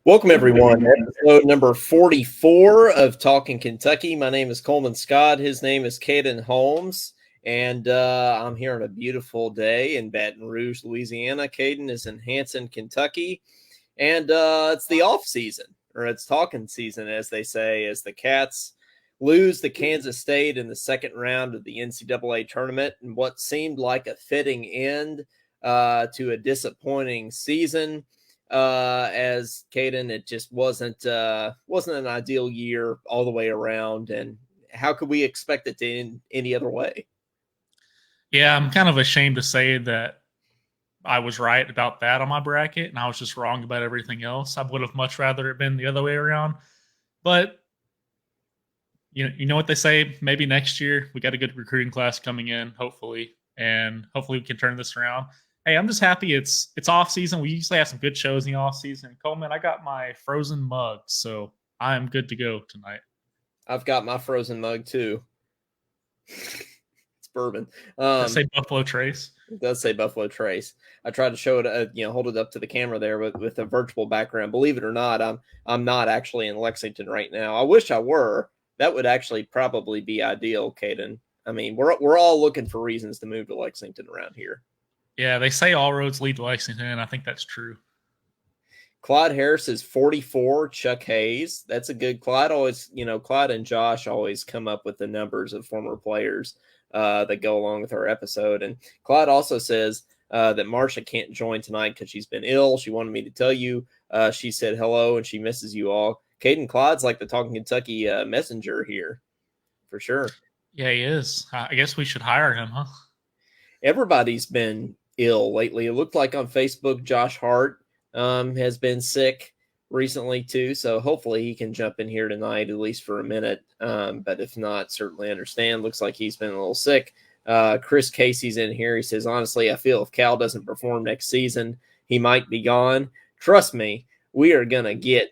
Welcome, everyone, to episode number 44 of Talkin Kentucky. My name is Coleman Scott. His name is Caden Holmes, and I'm here on a beautiful day in Baton Rouge, Louisiana. Caden is in Hanson, Kentucky, and it's the off season, or it's talking season, as they say, as the Cats lose to Kansas State in the second round of the NCAA tournament, and what seemed like a fitting end to a disappointing season. As Caden, it just wasn't an ideal year all the way around, and how could we expect it to end any other way? Yeah, I'm kind of ashamed to say that I was right about that on my bracket, and I was just wrong about everything else. I would have much rather it been the other way around. But you know what they say? Maybe next year we got a good recruiting class coming in, hopefully, and hopefully we can turn this around. Hey, I'm just happy it's off season. We usually have some good shows in the off season. Coleman, I got my frozen mug, so I am good to go tonight. I've got my frozen mug too. It's bourbon. Does it say Buffalo Trace? It does say Buffalo Trace. I tried to show it, hold it up to the camera there with a virtual background. Believe it or not, I'm not actually in Lexington right now. I wish I were. That would actually probably be ideal, Caden. I mean, we're all looking for reasons to move to Lexington around here. Yeah, they say all roads lead to Lexington, and I think that's true. Clyde Harris is 44. Chuck Hayes. That's a good. Clyde and Josh always come up with the numbers of former players that go along with our episode. And Clyde also says that Marsha can't join tonight because she's been ill. She wanted me to tell you. She said hello and she misses you all. Caden Clyde's like the Talking Kentucky messenger here, for sure. Yeah, he is. I guess we should hire him, huh? Everybody's been ill lately. It looked like on Facebook, Josh Hart has been sick recently too, so hopefully he can jump in here tonight at least for a minute. But if not, certainly understand. Looks like he's been a little sick. Chris Casey's in here. He says, honestly, I feel if Cal doesn't perform next season, he might be gone. Trust me, we are gonna get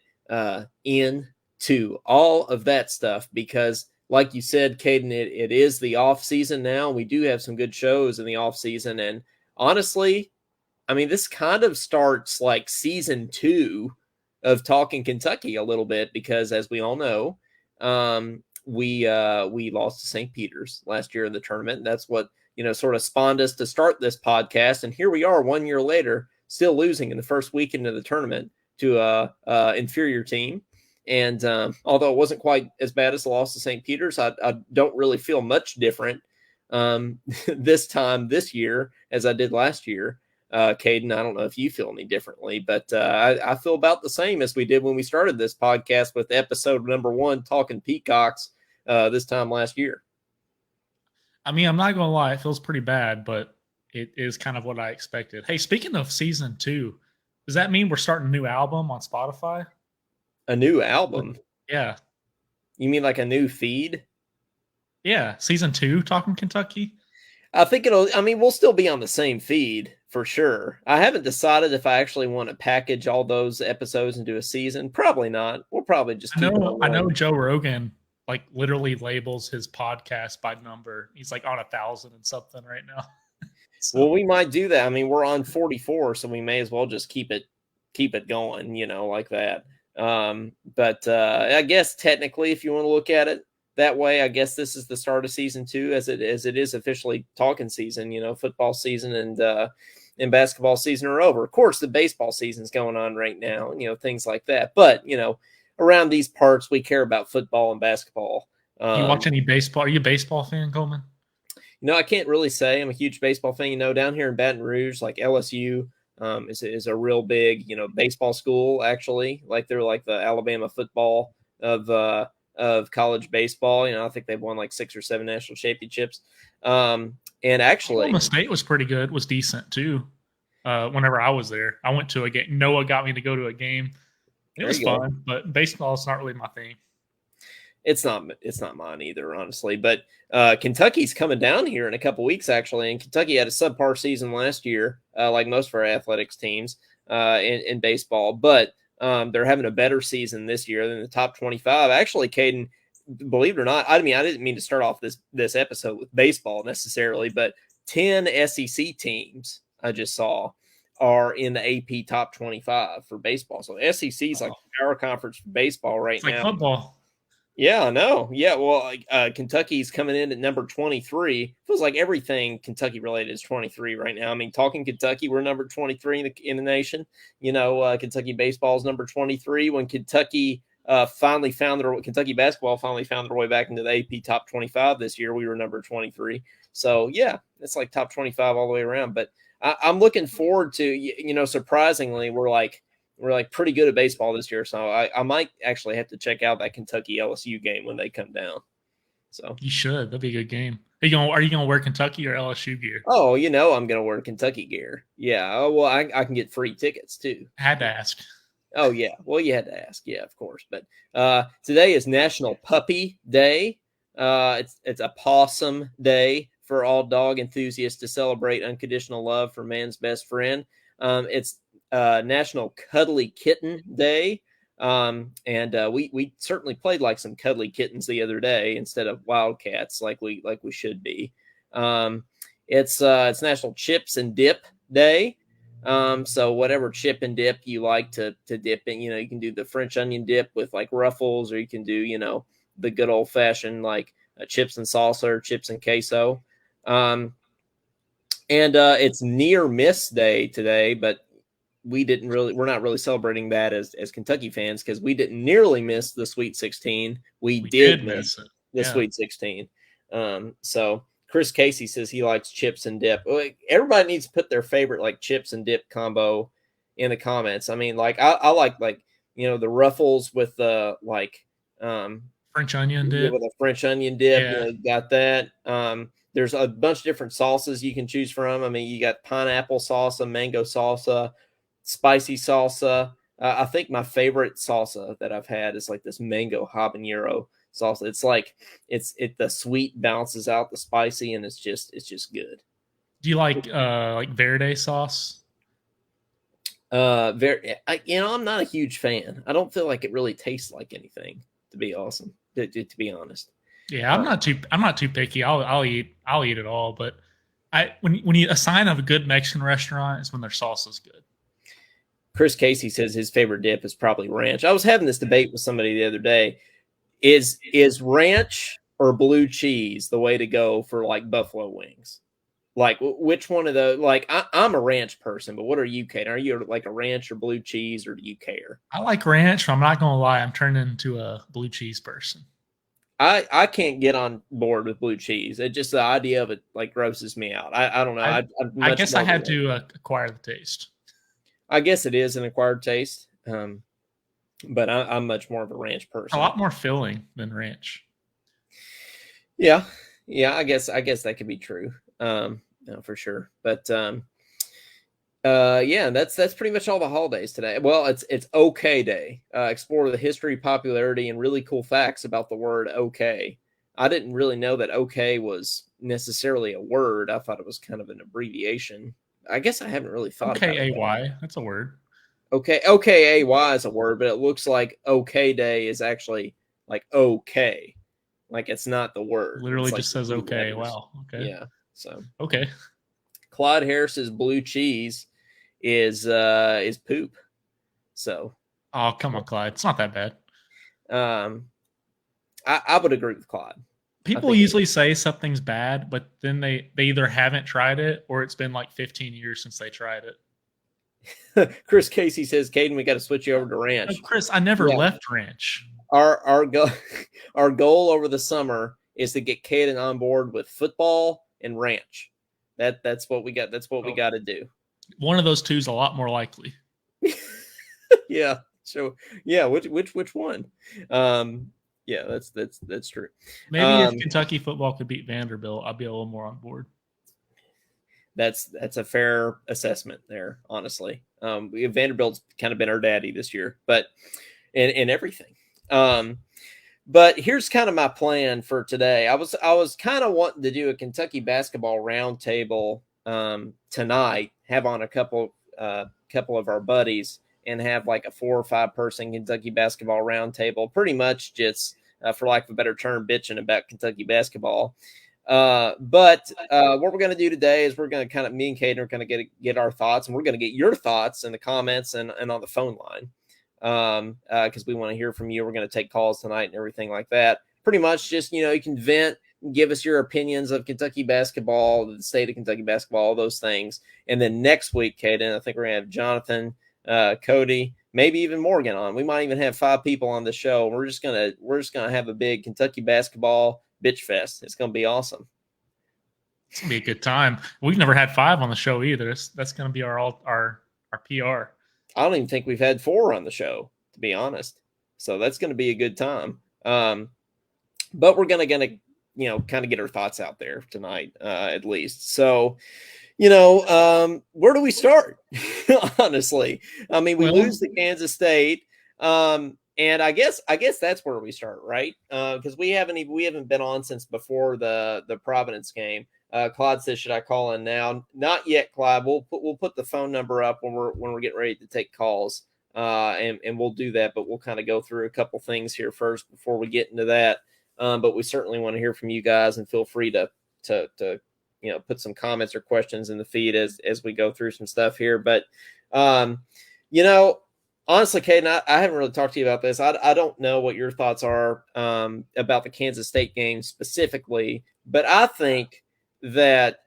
into all of that stuff because, like you said, Caden, it is the off season now. We do have some good shows in the off season, and honestly, I mean, this kind of starts like season 2 of Talking Kentucky a little bit because, as we all know, we lost to St. Peter's last year in the tournament. And that's what sort of spawned us to start this podcast. And here we are, 1 year later, still losing in the first weekend of the tournament to a inferior team. And although it wasn't quite as bad as the loss to St. Peter's, I don't really feel much different this year as I did last year. Caden, I don't know if you feel any differently, but I feel about the same as we did when we started this podcast with episode number 1, Talking Peacocks, this time last year. I mean, I'm not going to lie, it feels pretty bad, but it is kind of what I expected. Hey, speaking of season 2, does that mean we're starting a new album on Spotify? A new album? Yeah. You mean like a new feed? Yeah, season 2, Talking Kentucky. I think we'll still be on the same feed for sure. I haven't decided if I actually want to package all those episodes into a season. Probably not. We'll probably just keep it. I know Joe Rogan like literally labels his podcast by number. He's like on 1,000 and something right now. So. Well, we might do that. I mean, we're on 44, so we may as well just keep it going, like that. But I guess technically, if you want to look at it that way, I guess this is the start of season 2, as it is officially talking season. Football season and basketball season are over. Of course, the baseball season's going on right now, things like that. But around these parts, we care about football and basketball. You watch any baseball? Are you a baseball fan, Coleman? I can't really say I'm a huge baseball fan. Down here in Baton Rouge, like LSU is a real big, baseball school, actually. Like they're like the Alabama football of college baseball. I think they've won like 6 or 7 national championships. And actually, Oklahoma State was pretty good, was decent too. Whenever I was there, I went to a game. Noah got me to go to a game. It was fun, but baseball is not really my thing. It's not mine either, honestly. But Kentucky's coming down here in a couple weeks, actually. And Kentucky had a subpar season last year, like most of our athletics teams in baseball. But they're having a better season this year than the top 25. Actually, Caden, believe it or not, I didn't mean to start off this episode with baseball necessarily, but 10 SEC teams I just saw are in the AP top 25 for baseball. So SEC is like the power conference for baseball right It's like now. football. Yeah, I know. Yeah, well, Kentucky's coming in at number 23. Feels like everything Kentucky related is 23 right now. I mean, talking Kentucky, we're number 23 in the nation. Kentucky baseball is number 23. When Kentucky Kentucky basketball finally found their way back into the AP top 25 this year, we were number 23. So yeah, it's like top 25 all the way around. But I'm looking forward to, surprisingly, we're pretty good at baseball this year. So I might actually have to check out that Kentucky LSU game when they come down. So you should. That'd be a good game. Are you gonna wear Kentucky or LSU gear? Oh, I'm gonna wear Kentucky gear. Yeah. Oh, well, I can get free tickets too. Had to ask. Oh yeah. Well, you had to ask. Yeah, of course. But today is National Puppy Day. It's a possum day for all dog enthusiasts to celebrate unconditional love for man's best friend. It's National Cuddly Kitten Day. We certainly played like some cuddly kittens the other day instead of wildcats like we should be. It's National Chips and Dip Day. So whatever chip and dip you like to dip in, you can do the French onion dip with like Ruffles, or you can do, the good old fashioned like chips and salsa or chips and queso. It's Near Miss Day today, but we're not really celebrating that as Kentucky fans, because we didn't nearly miss the Sweet 16. We did miss it. The Sweet 16. So Chris Casey says he likes chips and dip. Everybody needs to put their favorite like chips and dip combo in the comments. I mean, like I like the Ruffles with the French onion dip. With a French onion dip, Yeah. Got that. There's a bunch of different salsas you can choose from. I mean, you got pineapple salsa, mango salsa, spicy salsa. I think my favorite salsa that I've had is like this mango habanero salsa. It's like the sweet balances out the spicy, and it's just good. Do you like Verde sauce? I'm not a huge fan. I don't feel like it really tastes like anything, to be awesome. To be honest. Yeah, I'm not too picky. I'll eat it all, but when a sign of a good Mexican restaurant is when their sauce is good. Chris Casey says his favorite dip is probably ranch. I was having this debate with somebody the other day. Is ranch or blue cheese the way to go for like buffalo wings? Like which one of the I'm a ranch person, but what are you, Kate? Are you like a ranch or blue cheese, or do you care? I like ranch. I'm not gonna lie, I'm turning into a blue cheese person. I can't get on board with blue cheese. It just, the idea of it like grosses me out. I don't know. I guess I had to acquire the taste. I guess it is an acquired taste, but I'm much more of a ranch person. A lot more filling than ranch. Yeah. I guess that could be true, for sure. But that's pretty much all the holidays today. Well, it's OK Day. Explore the history, popularity, and really cool facts about the word OK. I didn't really know that OK was necessarily a word. I thought it was kind of an abbreviation. I guess I haven't really thought about it. OKAY, that's a word. Okay, OKAY is a word, but it looks like OK Day is actually like OK. Like it's not the word. Literally it's just like says okay. letters. Wow. Okay. Yeah. So okay. Clyde Harris's blue cheese is poop. So come on, Clyde. It's not that bad. I would agree with Clyde. People usually say something's bad, but then they either haven't tried it or it's been like 15 years since they tried it. Chris Casey says, Caden, we got to switch you over to ranch. No, Chris, I never left ranch. Our goal over the summer is to get Caden on board with football and ranch. That's what we got. That's what we got to do. One of those two is a lot more likely. Yeah. So yeah, which one? Yeah, that's true. Maybe if Kentucky football could beat Vanderbilt, I'd be a little more on board. That's a fair assessment there, honestly. Vanderbilt's kind of been our daddy this year, but in everything. But here's kind of my plan for today. I was kind of wanting to do a Kentucky basketball roundtable tonight. Have on a couple of our buddies and have like a 4 or 5 person Kentucky basketball roundtable. Pretty much just, for lack of a better term, bitching about Kentucky basketball. But what we're going to do today is we're going to me and Caden are going to get our thoughts, and we're going to get your thoughts in the comments and on the phone line. Because we want to hear from you. We're going to take calls tonight and everything like that. Pretty much just, you can vent, give us your opinions of Kentucky basketball, the state of Kentucky basketball, all those things. And then next week, Caden, I think we're going to have Jonathan, Cody, maybe even Morgan on. We might even have 5 people on the show. We're just going to have a big Kentucky basketball bitch fest. It's going to be awesome. It's going to be a good time. We've never had 5 on the show either. That's going to be our PR. I don't even think we've had 4 on the show, to be honest. So that's going to be a good time. But we're going to kind of get our thoughts out there tonight, at least. So, where do we start? Honestly, I mean, we lose to Kansas State. And I guess that's where we start, right? Because we haven't been on since before the Providence game. Clyde says, should I call in now? Not yet, Clyde. We'll put the phone number up when we're getting ready to take calls, and we'll do that. But we'll kind of go through a couple things here first before we get into that. But we certainly want to hear from you guys, and feel free to put some comments or questions in the feed as we go through some stuff here. But honestly, Caden, I haven't really talked to you about this. I don't know what your thoughts are about the Kansas State game specifically, but I think that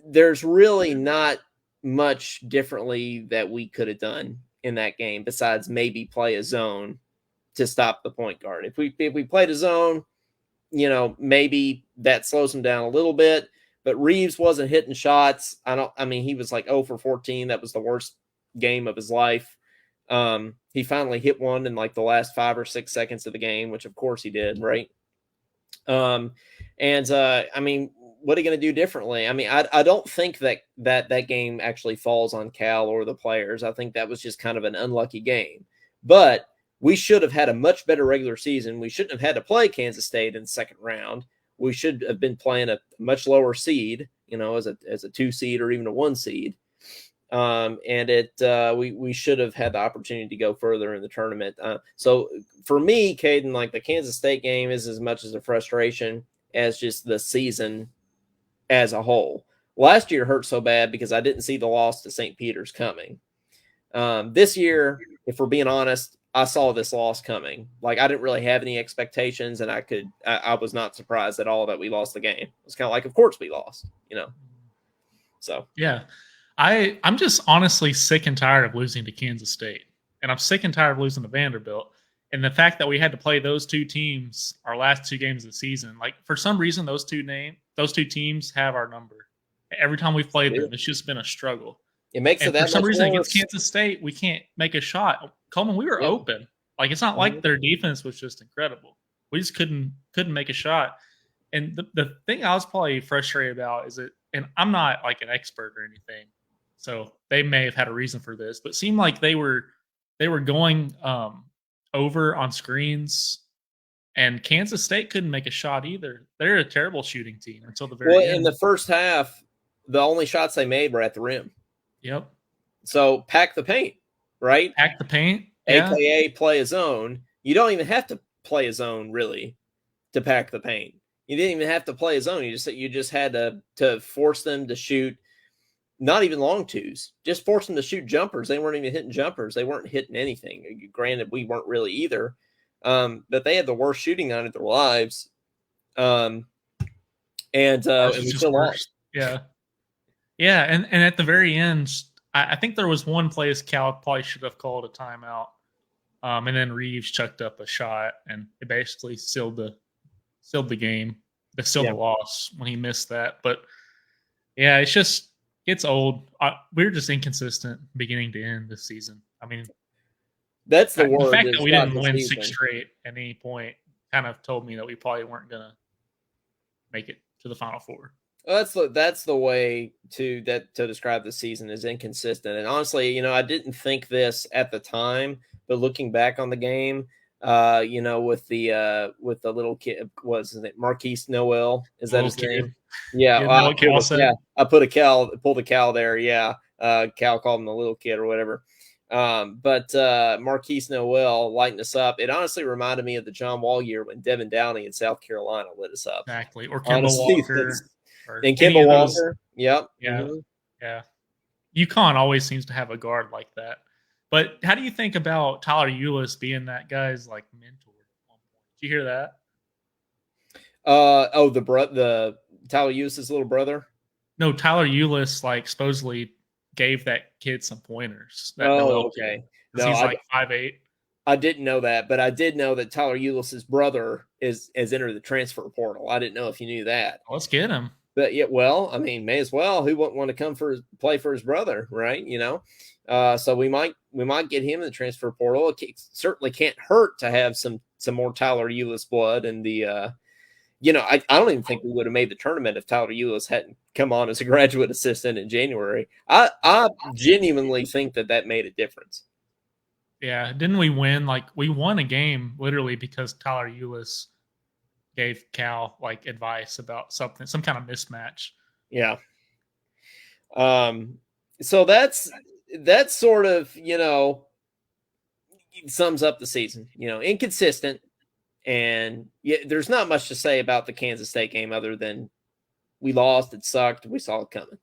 there's really not much differently that we could have done in that game besides maybe play a zone to stop the point guard. If we played a zone, maybe that slows him down a little bit. But Reeves wasn't hitting shots. He was like 0 for 14. That was the worst game of his life. He finally hit one in like the last 5 or 6 seconds of the game, which of course he did, right? What are you going to do differently? I mean, I don't think that game actually falls on Cal or the players. I think that was just kind of an unlucky game. But we should have had a much better regular season. We shouldn't have had to play Kansas State in the second round. We should have been playing a much lower seed, as a 2 seed or even a 1 seed. We should have had the opportunity to go further in the tournament. So for me, Caden, like the Kansas State game is as much as a frustration as just the season as a whole. Last year hurt so bad because I didn't see the loss to St. Peter's coming. This year, if we're being honest, I saw this loss coming. Like, I didn't really have any expectations, and I was not surprised at all that we lost the game. It's kind of like, of course we lost, So yeah, I'm just honestly sick and tired of losing to Kansas State, and I'm sick and tired of losing to Vanderbilt. And the fact that we had to play those 2 teams our last 2 games of the season, like for some reason those two teams have our number. Every time we've played them, it's just been a struggle. It makes it that for some reason against Kansas State, we can't make a shot. Coleman, we were open. Like, it's not like their defense was just incredible. We just couldn't make a shot. And the thing I was probably frustrated about is that, and I'm not like an expert or anything, so they may have had a reason for this, but it seemed like they were going over on screens, and Kansas State couldn't make a shot either. They're a terrible shooting team until the very end. In the first half, the only shots they made were at the rim. Yep. So pack the paint, right? Pack the paint. AKA play a zone. You don't even have to play a zone really to pack the paint. You didn't even have to play a zone. You just had to force them to shoot not even long twos. Just force them to shoot jumpers. They weren't even hitting jumpers. They weren't hitting anything. Granted, we weren't really either. But they had the worst shooting night of their lives. And we still lost. Yeah. Yeah, and at the very end, I think there was one place Cal probably should have called a timeout, and then Reeves chucked up a shot, and it basically sealed the game, the loss when he missed that. But yeah, it's old. We're just inconsistent beginning to end this season. I mean, that's the word. The fact that we didn't win 6 straight at any point kind of told me that we probably weren't gonna make it to the Final Four. That's the way to describe the season is inconsistent. And honestly, I didn't think this at the time, but looking back on the game, with the little kid, was it Marquise Noel? Is that his name? Yeah, I pulled a Cal there. Yeah, Cal called him the little kid or whatever. But Marquise Noel lighting us up. It honestly reminded me of the John Wall year when Devin Downey in South Carolina lit us up. Exactly. Or Kemba Honestly, Walker or and any Kemba of those. Walker. Yep. Yeah. Mm-hmm. Yeah. UConn always seems to have a guard like that. But how do you think about Tyler Eulis being that guy's like mentor at one point? Did you hear that? The Tyler Eustace's little brother. No, Tyler Eulis like supposedly gave that kid some pointers. That Noel Okay. kid, because he's like 5'8". I didn't know that, but I did know that Tyler Eulis's brother has entered the transfer portal. I didn't know if you knew that. Let's get him. But yeah, well, I mean, may as well. Who wouldn't want to come play for his brother, right? So we might get him in the transfer portal. It certainly can't hurt to have some more Tyler Eulis blood. And I don't even think we would have made the tournament if Tyler Eulis hadn't come on as a graduate assistant in January. I genuinely think that made a difference. Yeah, didn't we win? Like we won a game literally because Tyler Eulis gave Cal like advice about something, some kind of mismatch. Yeah. So that's sort of, sums up the season, inconsistent. And there's not much to say about the Kansas State game other than we lost. It sucked. We saw it coming.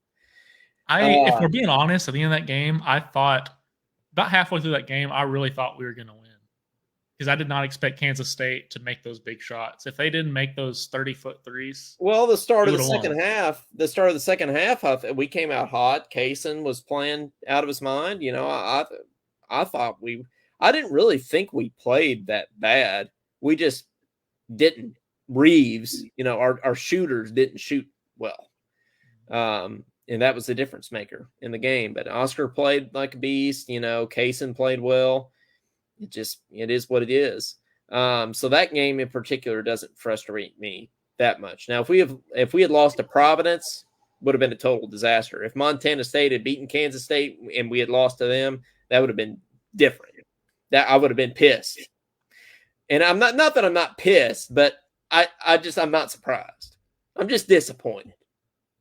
If we're being honest, at the end of that game, I thought about halfway through that game, I really thought we were going to win because I did not expect Kansas State to make those big shots. If they didn't make those 30-foot threes, well, the start of the second half, we came out hot. Kaysen was playing out of his mind. I thought I didn't really think we played that bad. We just didn't. Reeves, our shooters didn't shoot well. And that was the difference maker in the game. But Oscar played like a beast. Kaysen played well. It is what it is. So that game in particular doesn't frustrate me that much. Now, if we had lost to Providence, would have been a total disaster. If Montana State had beaten Kansas State and we had lost to them, that would have been different. That I would have been pissed. And I'm not that I'm not pissed, but I'm not surprised. I'm just disappointed.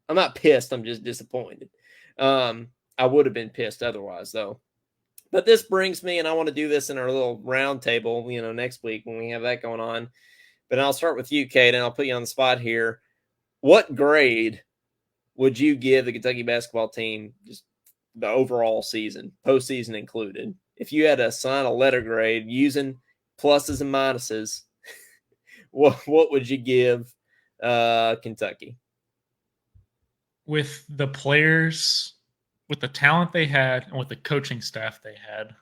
I'm not pissed. I'm just disappointed. I would have been pissed otherwise, though. But this brings me, and I want to do this in our little round table, next week when we have that going on. But I'll start with you, Kate, and I'll put you on the spot here. What grade would you give the Kentucky basketball team, just the overall season, postseason included? If you had to assign a letter grade using pluses and minuses, what would you give Kentucky? With the players, with the talent they had, and with the coaching staff they had,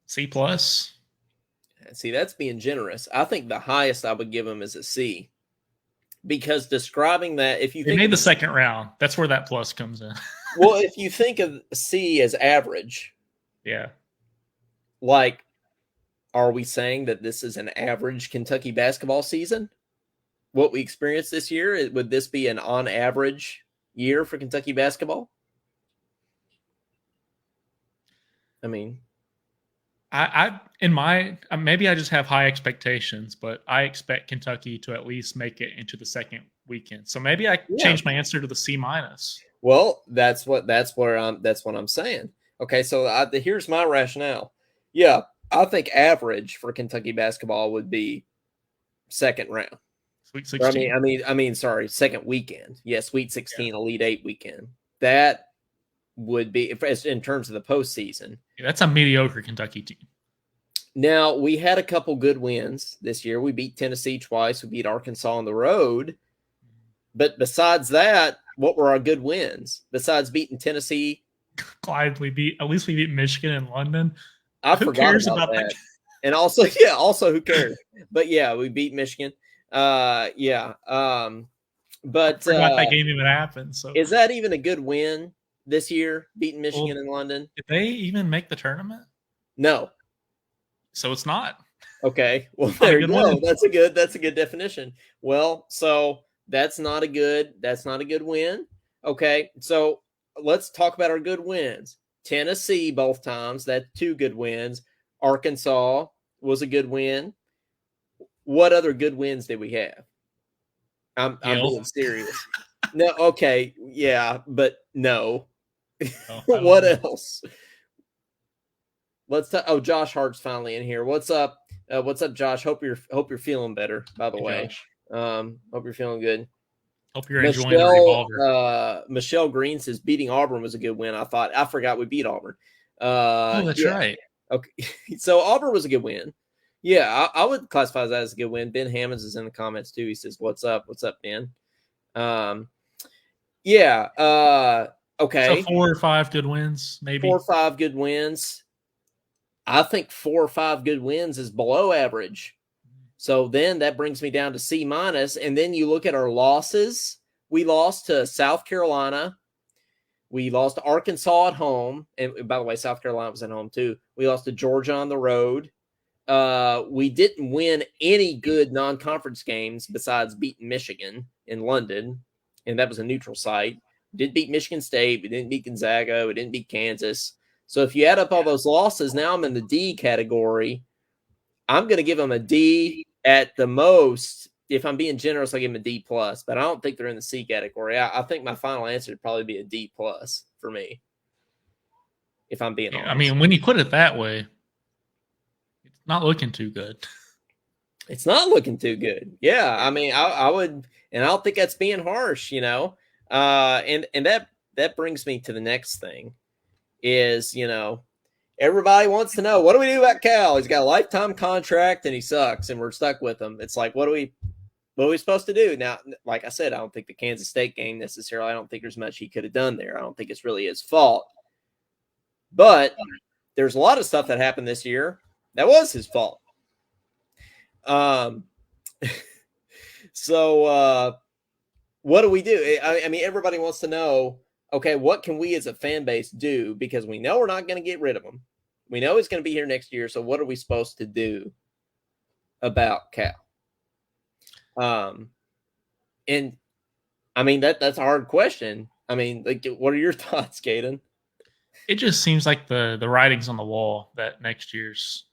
C+. See, that's being generous. I think the highest I would give them is a C. Because describing that, if you think made the second round, that's where that plus comes in. Well, if you think of C as average, yeah. Like, are we saying that this is an average Kentucky basketball season? What we experienced this year, would this be an on average year for Kentucky basketball? I mean, maybe I just have high expectations, but I expect Kentucky to at least make it into the second weekend. So maybe I change my answer to the C-. Well, that's what I'm saying. Okay, so here's my rationale. Yeah, I think average for Kentucky basketball would be second round. Sweet 16. Sorry, second weekend. Yeah, Sweet 16, Elite 8 weekend. That would be, in terms of the postseason. Yeah, that's a mediocre Kentucky team. Now, we had a couple good wins this year. We beat Tennessee twice. We beat Arkansas on the road. But besides that, what were our good wins? Besides beating Tennessee? Glad we beat Michigan and London. Who cares about that? And also, who cares? But yeah, we beat Michigan. But I forgot that game even happened. So is that even a good win this year, beating Michigan and London? Did they even make the tournament? No. So it's not. Okay. Well, there you go. That's a good definition. Well, so that's not a good win. Okay. So let's talk about our good wins. Tennessee both times, that's 2 good wins. Arkansas was a good win. What other good wins did we have? I'm being serious. No, okay, yeah, but no. Oh, I don't What know. else? Let's talk. Oh, Josh Hart's finally in here. What's up? What's up, Josh? Hope you're feeling better. By the Hey, way, Josh. hope you're feling good. Hope you're enjoying the revolver. Michelle Green says beating Auburn was a good win. I forgot we beat Auburn. Oh, that's Yeah. right. Okay, so Auburn was a good win. Yeah, I would classify that as a good win. Ben Hammonds is in the comments too. He says, "What's up? What's up, Ben?" Yeah. So Okay. 4 or 5 good wins, maybe. 4 or 5 good wins. I think 4 or 5 good wins is below average. So then that brings me down to C minus. And then you look at our losses. We lost to South Carolina. We lost to Arkansas at home. And by the way, South Carolina was at home too. We lost to Georgia on the road. We didn't win any good non-conference games besides beating Michigan in London. And that was a neutral site. We did beat Michigan State. We didn't beat Gonzaga. We didn't beat Kansas. So if you add up all those losses, now I'm in the D category. I'm going to give them a D at the most. If I'm being generous, I'll give them a D plus, but I don't think they're in the C category. I think my final answer would probably be a D plus for me, if I'm being honest. I mean, when you put it that way, it's not looking too good. It's not looking too good. Yeah, I mean, I would, and I don't think that's being harsh, you know. And that brings me to the next thing is, you know, everybody wants to know, what do we do about Cal? He's got a lifetime contract and he sucks, and we're stuck with him. It's like, what are we supposed to do now? Like I said, I don't think the Kansas State game necessarily. I don't think there's much he could have done there. I don't think it's really his fault. But there's a lot of stuff that happened this year that was his fault. So what do we do? I mean, everybody wants to know, okay, what can we as a fan base do? Because we know we're not going to get rid of him. We know he's going to be here next year. So what are we supposed to do about Cal? And I mean, that's a hard question. I mean, like, what are your thoughts, Caden? It just seems like the writing's on the wall that next year's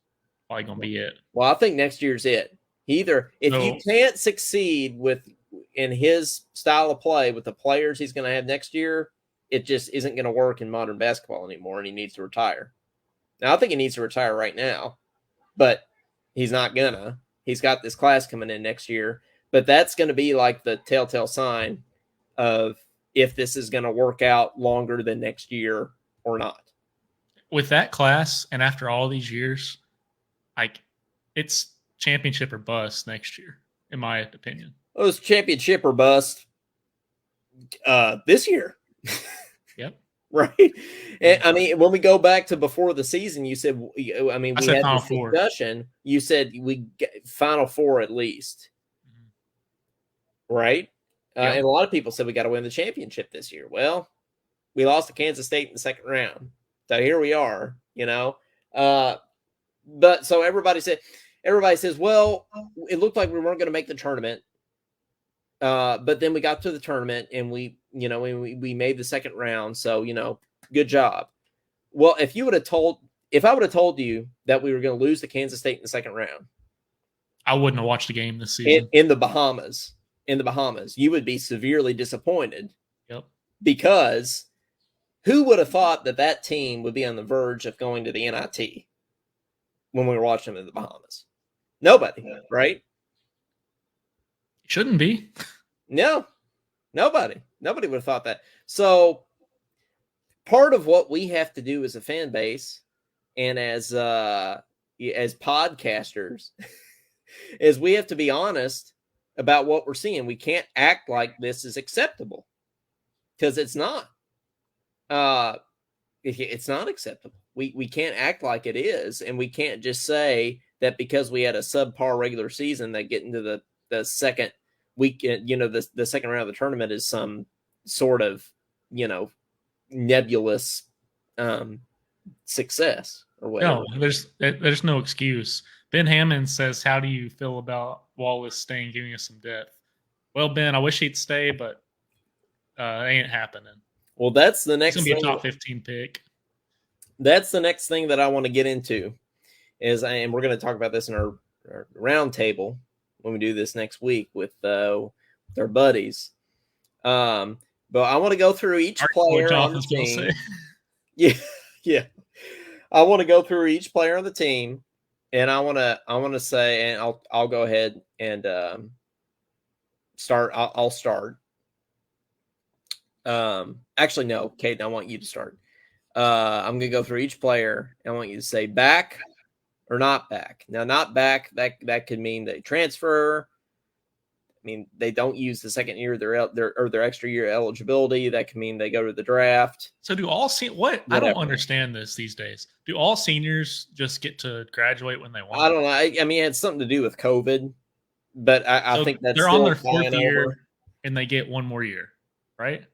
probably going to be it. Well, I think next year's it. Either if you can't succeed in his style of play with the players he's going to have next year, it just isn't going to work in modern basketball anymore, and he needs to retire. Now, I think he needs to retire right now, but he's not gonna. He's got this class coming in next year, but that's going to be like the telltale sign of if this is going to work out longer than next year or not. With that class, and after all these years, like, it's championship or bust next year, in my opinion. Well, it's championship or bust this year. Yep. Right. And, I mean, when we go back to before the season, you said, I mean, we had this discussion. You said we get Final Four at least. Mm-hmm. Right. Yep. And a lot of people said we got to win the championship this year. Well, we lost to Kansas State in the second round. So here we are, you know. But so everybody says, well, it looked like we weren't going to make the tournament. But then we got to the tournament and we made the second round. So, you know, good job. Well, if I would have told you that we were going to lose to Kansas State in the second round, I wouldn't have watched the game this season. In the Bahamas, you would be severely disappointed. Yep. Because who would have thought that team would be on the verge of going to the NIT when we were watching them in the Bahamas? Nobody, right? Shouldn't be. No, nobody would have thought that. So part of what we have to do as a fan base and as podcasters is we have to be honest about what we're seeing. We can't act like this is acceptable because it's not. It's not acceptable. We can't act like it is, and we can't just say that because we had a subpar regular season that get into the second weekend, you know, the second round of the tournament is some sort of, you know, nebulous success or whatever. No, there's no excuse. Ben Hammond says, "How do you feel about Wallace staying, giving us some depth?" Well, Ben, I wish he'd stay, but it ain't happening. Well, that's the next. It's gonna be a top 15 pick. That's the next thing that I want to get into, and we're going to talk about this in our round table when we do this next week with our buddies. But I want to go through each Already know what player on the Jonathan's going to say. team. Yeah, yeah. I want to go through each player on the team, and I want to say, and I'll go ahead and start. I'll start. Actually, no, Kate, I want you to start. I'm gonna go through each player. I want you to say back or not back. Now, not back. That could mean they transfer. I mean, they don't use the second year their extra year eligibility. That can mean they go to the draft. So do all what? I don't understand this these days. Do all seniors just get to graduate when they want? I don't know. I mean, it had something to do with COVID, but I think that's they're still on their fourth year over. And they get one more year, right?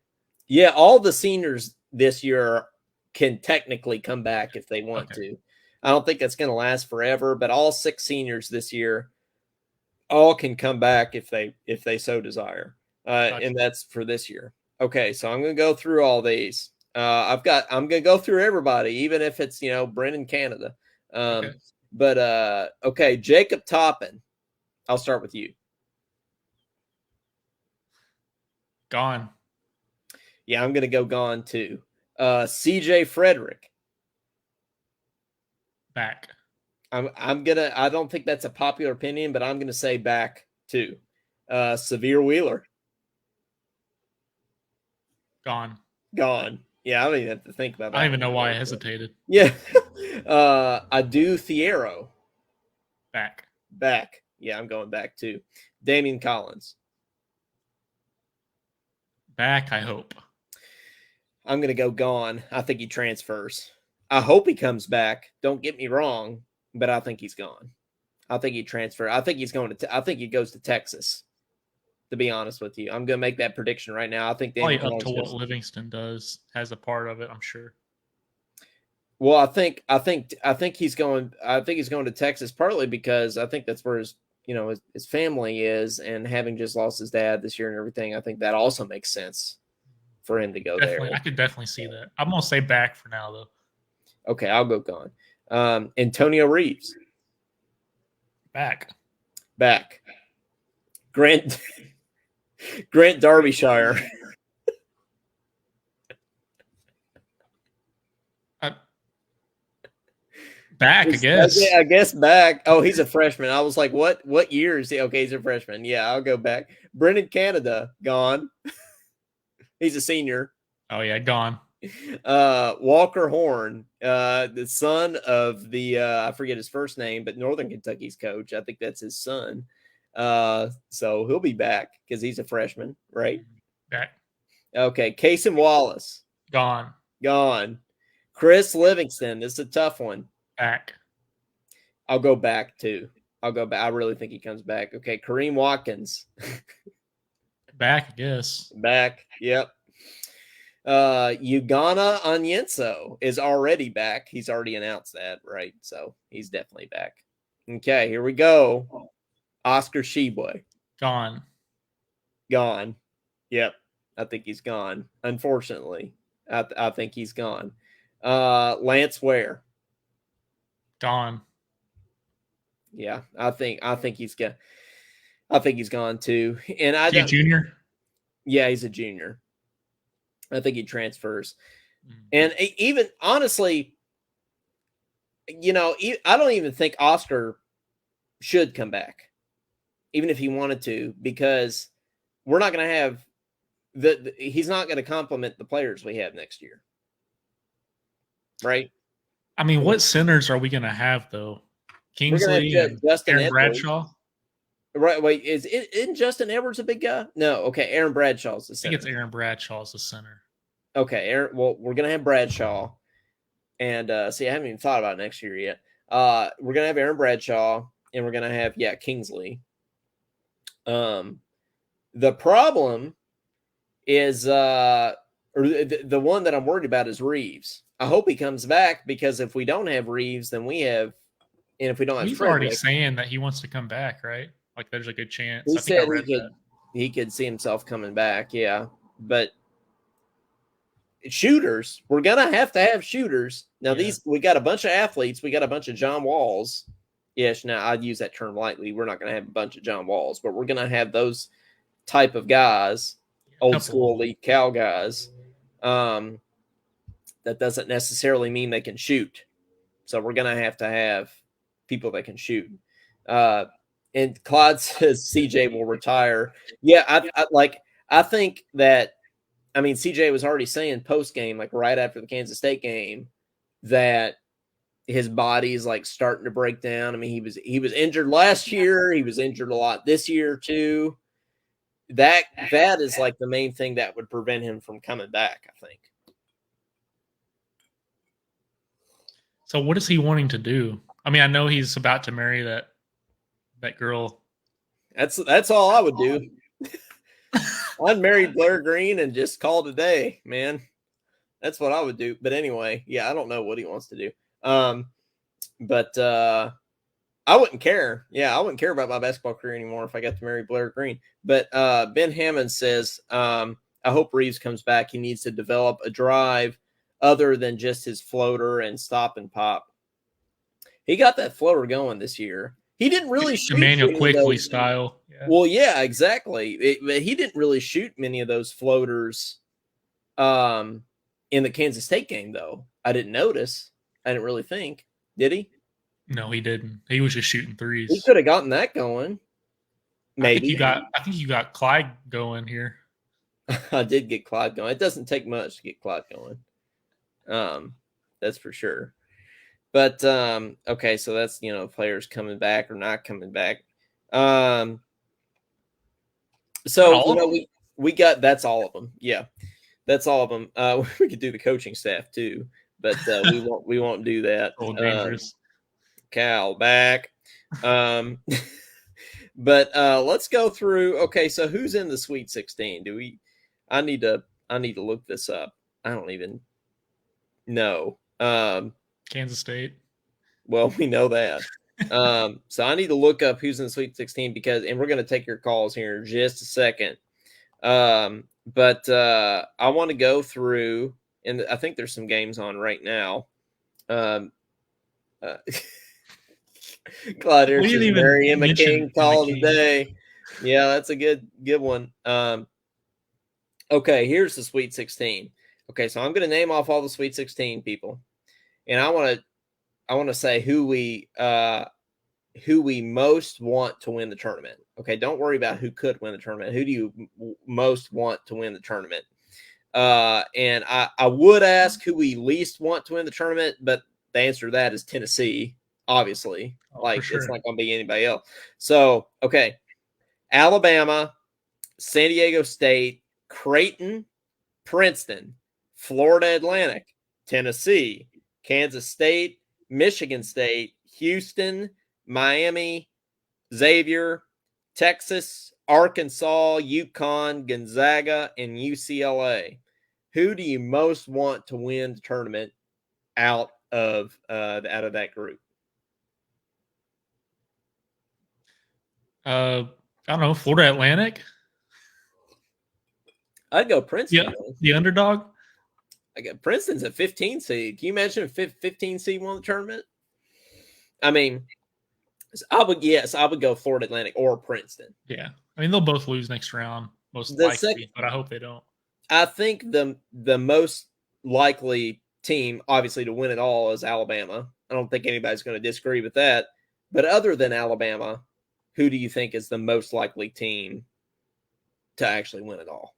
Yeah, all the seniors this year can technically come back if they want to. I don't think that's going to last forever, but all 6 seniors this year all can come back if they so desire. Gotcha. And that's for this year. Okay, so I'm going to go through all these. I'm going to go through everybody, even if it's, Brennan Canada. Okay. But okay, Jacob Toppin. I'll start with you. Gone. Yeah, I'm going to go gone too. CJ Frederick. Back. I don't think that's a popular opinion, but I'm gonna say back too. Severe Wheeler. Gone. Yeah, I don't even have to think about that. I don't even know why I hesitated. Yeah. Adu Thiero. Back. Yeah, I'm going back too. Damian Collins. Back, I hope. I'm gonna go gone. I think he transfers. I hope he comes back. Don't get me wrong, but I think he's gone. I think he transfers. I think he's going to. I think he goes to Texas. To be honest with you, I'm going to make that prediction right now. I think probably up to what Livingston does has a part of it. I'm sure. Well, I think he's going. I think he's going to Texas partly because I think that's where his family is, and having just lost his dad this year and everything, I think that also makes sense for him to go there. I could definitely see that. I'm going to say back for now, though. Okay, I'll go gone. Antonio Reeves. Back. Grant Derbyshire. Back, I guess. I guess back. Oh, he's a freshman. I was like, what year is he? Okay, he's a freshman. Yeah, I'll go back. Brennan Canada, gone. He's a senior. Oh, yeah, gone. Walker Horn, the son of the I forget his first name, but Northern Kentucky's coach. I think that's his son. So he'll be back because he's a freshman, right? Back. Okay, Casey Wallace. Gone. Chris Livingston. This is a tough one. Back. I'll go back too. I'll go back. I really think he comes back. Okay, Kareem Watkins. Back, I guess. Back. Yep. Ugana Onyenso is already back. He's already announced that, right? So he's definitely back. Okay, here we go. Oscar Sheboy. Gone. Yep. I think he's gone. Unfortunately, I think he's gone. Lance Ware. Gone. Yeah, I think he's gone. I think he's gone too. And Is he a junior? Yeah, he's a junior. I think he transfers. And even honestly, I don't even think Oscar should come back, even if he wanted to, because we're not going to have he's not going to complement the players we have next year. Right? I mean, what centers are we going to have, though? Kingsley and Aaron Bradshaw? Right. Wait, isn't Justin Edwards a big guy? No. Okay. Aaron Bradshaw's the center. I think it's Aaron Bradshaw's the center. Okay. Well, we're going to have Bradshaw. And see, I haven't even thought about next year yet. We're going to have Aaron Bradshaw, and we're going to have, Kingsley. The problem is, or the one that I'm worried about is Reeves. I hope he comes back, because if we don't have Reeves, then we have, and if we don't have He's already saying that he wants to come back, right? Like, there's a good chance. He said he could see himself coming back, yeah. But shooters, we're going to have shooters. Now, we got a bunch of athletes. We got a bunch of John Walls. Yes, now I'd use that term lightly. We're not going to have a bunch of John Walls, but we're going to have those type of guys. old school elite Cal guys. That doesn't necessarily mean they can shoot. So we're going to have people that can shoot. And Clyde says CJ will retire. Yeah, I think that, I mean, CJ was already saying post game, like right after the Kansas State game, that his body's like starting to break down. I mean, he was injured last year. He was injured a lot this year too. That is like the main thing that would prevent him from coming back, I think. So what is he wanting to do? I mean, I know he's about to marry that girl. That's all I would do. I'd marry Blair Green and just call it a day, man. That's what I would do. But anyway, yeah, I don't know what he wants to do. But I wouldn't care. Yeah, I wouldn't care about my basketball career anymore if I got to marry Blair Green. But Ben Hammond says, I hope Reeves comes back. He needs to develop a drive other than just his floater and stop and pop. He got that floater going this year. He didn't really shoot Emmanuel Quickly style. Yeah. Well, yeah, exactly. But he didn't really shoot many of those floaters in the Kansas State game, though. I didn't notice. I didn't really think. Did he? No, he didn't. He was just shooting threes. He could have gotten that going. Maybe. I think you got Clyde going here. I did get Clyde going. It doesn't take much to get Clyde going. That's for sure. But okay, so that's, you know, players coming back or not coming back. So you know, we got, that's all of them. Yeah, that's all of them. We could do the coaching staff too, but we won't do that. Dangerous. Cal back. But let's go through. Okay, so who's in the Sweet 16? I need to look this up. I don't even know. Kansas State. Well, we know that. So I need to look up who's in the Sweet 16 and we're going to take your calls here in just a second. But I want to go through, and I think there's some games on right now. Clyde Anderson, Mary Emma King call today. Yeah, that's a good one. Okay, here's the Sweet 16. Okay, so I'm going to name off all the Sweet 16 people, and I want to say who we most want to win the tournament. Okay, don't worry about who could win the tournament. Who do you most want to win the tournament? And I would ask who we least want to win the tournament, but the answer to that is Tennessee, obviously. Sure. It's not going to be anybody else. So, okay, Alabama, San Diego State, Creighton, Princeton, Florida Atlantic, Tennessee, Kansas State, Michigan State, Houston, Miami, Xavier, Texas, Arkansas, UConn, Gonzaga, and UCLA. Who do you most want to win the tournament out of that group? I don't know, Florida Atlantic. I'd go Princeton. Yeah, the underdog. I got Princeton's a 15 seed. Can you imagine if 15 seed won the tournament? I mean, I would go Florida Atlantic or Princeton. Yeah, I mean they'll both lose next round, most likely, but I hope they don't. I think the most likely team, obviously, to win it all is Alabama. I don't think anybody's going to disagree with that. But other than Alabama, who do you think is the most likely team to actually win it all?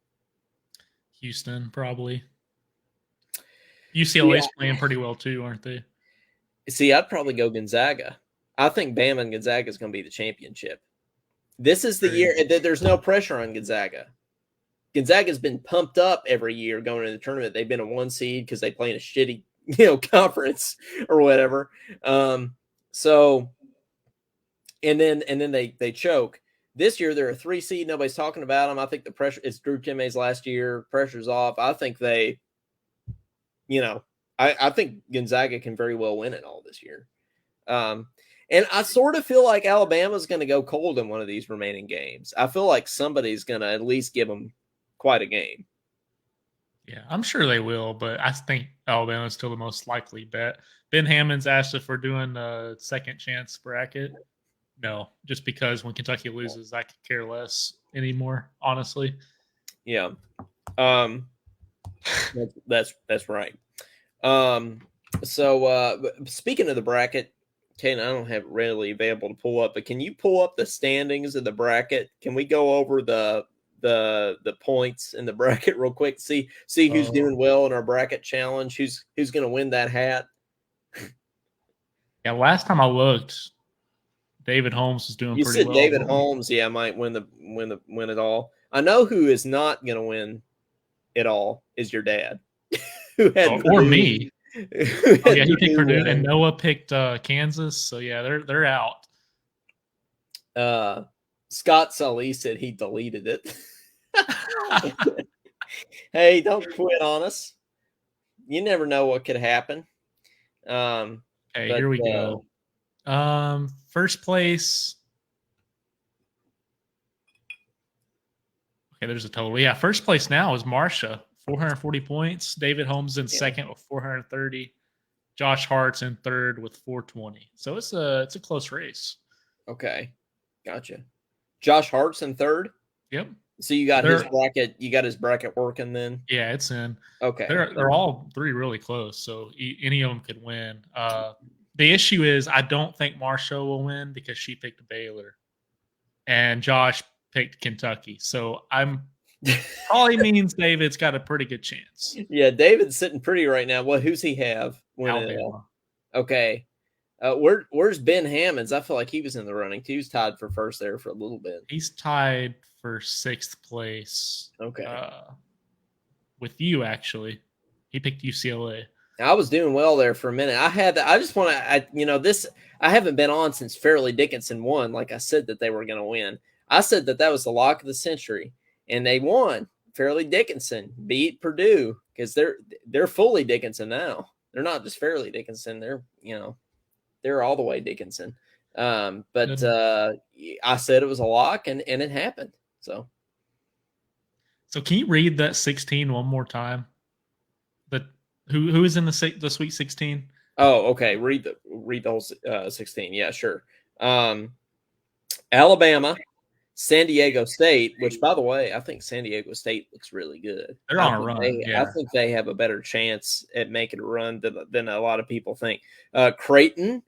Houston, probably. UCLA's playing pretty well too, aren't they? See, I'd probably go Gonzaga. I think Bama and Gonzaga is going to be the championship. This is the year. There's no pressure on Gonzaga. Gonzaga's been pumped up every year going into the tournament. They've been a 1 seed because they play in a shitty, conference or whatever. So, and then they choke. This year they're a 3 seed. Nobody's talking about them. I think the pressure. It's Drew Timme's last year. Pressure's off. I think they. I think Gonzaga can very well win it all this year. And I sort of feel like Alabama's going to go cold in one of these remaining games. I feel like somebody's going to at least give them quite a game. Yeah, I'm sure they will, but I think Alabama's still the most likely bet. Ben Hammond's asked if we're doing a second chance bracket. No, just because when Kentucky loses, I could care less anymore, honestly. Yeah. That's right. So speaking of the bracket, Kane, I don't have it readily available to pull up, but can you pull up the standings of the bracket? Can we go over the points in the bracket real quick? See who's doing well in our bracket challenge. Who's going to win that hat? Yeah, last time I looked, David Holmes was doing You pretty said well. David Holmes, yeah, might win it all. I know who is not going to win it all is your dad, who had Or Purdue. me. Oh yeah, he picked Purdue, and Noah picked Kansas. So yeah, they're out. Scott Sully said he deleted it. Hey, don't quit on us. You never know what could happen. Okay, here we go. First place. Okay, there's a total. Yeah, first place now is Marcia, 440 points. David Holmes in second with 430. Josh Hart's in third with 420. So it's a close race. Okay, gotcha. Josh Hart's in third. Yep. So you got his bracket. You got his bracket working then. Yeah, it's in. Okay. They're all three really close, so any of them could win. The issue is I don't think Marcia will win because she picked Baylor, and Josh picked Kentucky. So I'm probably means David's got a pretty good chance. Yeah, David's sitting pretty right now. Well, who's he have winning it all? Okay. Where's Ben Hammonds? I feel like he was in the running. He was tied for first there for a little bit. He's tied for sixth place. Okay. With you, actually. He picked UCLA. I was doing well there for a minute. I haven't been on since Fairleigh Dickinson won. Like I said that they were going to win. I said that was the lock of the century, and they won. Fairleigh Dickinson beat Purdue because they're fully Dickinson now. They're not just Fairleigh Dickinson. They're all the way Dickinson. But I said it was a lock, and it happened. So can you read that 16 one more time? Who is in the Sweet 16? Oh, okay. Read the whole 16. Yeah, sure. Alabama, San Diego State, which, by the way, I think San Diego State looks really good. They're on a run. I think they have a better chance at making a run than a lot of people think. Creighton,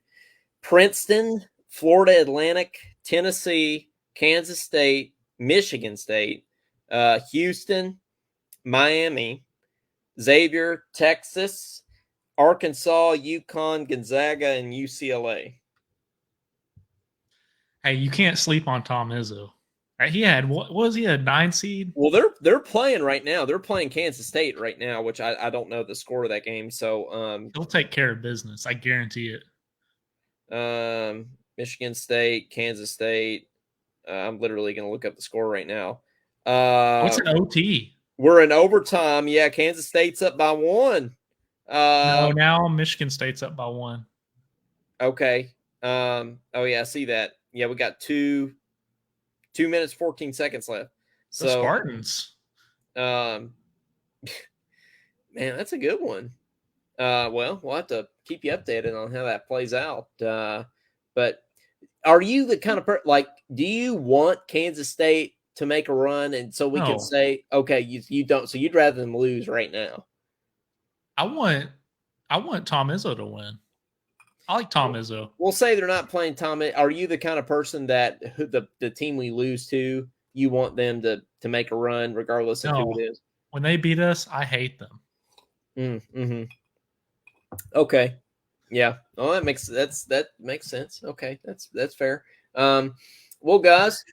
Princeton, Florida Atlantic, Tennessee, Kansas State, Michigan State, Houston, Miami, Xavier, Texas, Arkansas, UConn, Gonzaga, and UCLA. Hey, you can't sleep on Tom Izzo. He had what was he, a 9 seed? Well, they're playing right now. They're playing Kansas State right now, which I don't know the score of that game. So he'll take care of business. I guarantee it. Michigan State, Kansas State. I'm literally going to look up the score right now. What's an OT? We're in overtime. Yeah, Kansas State's up by 1. No, now Michigan State's up by 1. Okay. Oh yeah, I see that. Yeah, we got 2 minutes 14 seconds left. So the Spartans. Man, that's a good one. Well, we'll have to keep you updated on how that plays out. But are you the kind of do you want Kansas State to make a run, and so we can say, okay, you don't, so you'd rather them lose right now? I want Tom Izzo to win. I like Tom Izzo. We'll say they're not playing Tom. Are you the kind of person that the team we lose to, you want them to make a run regardless of who it is? When they beat us, I hate them. Mm-hmm. Okay. Yeah. Oh, that makes sense. Okay, that's fair. Well, guys,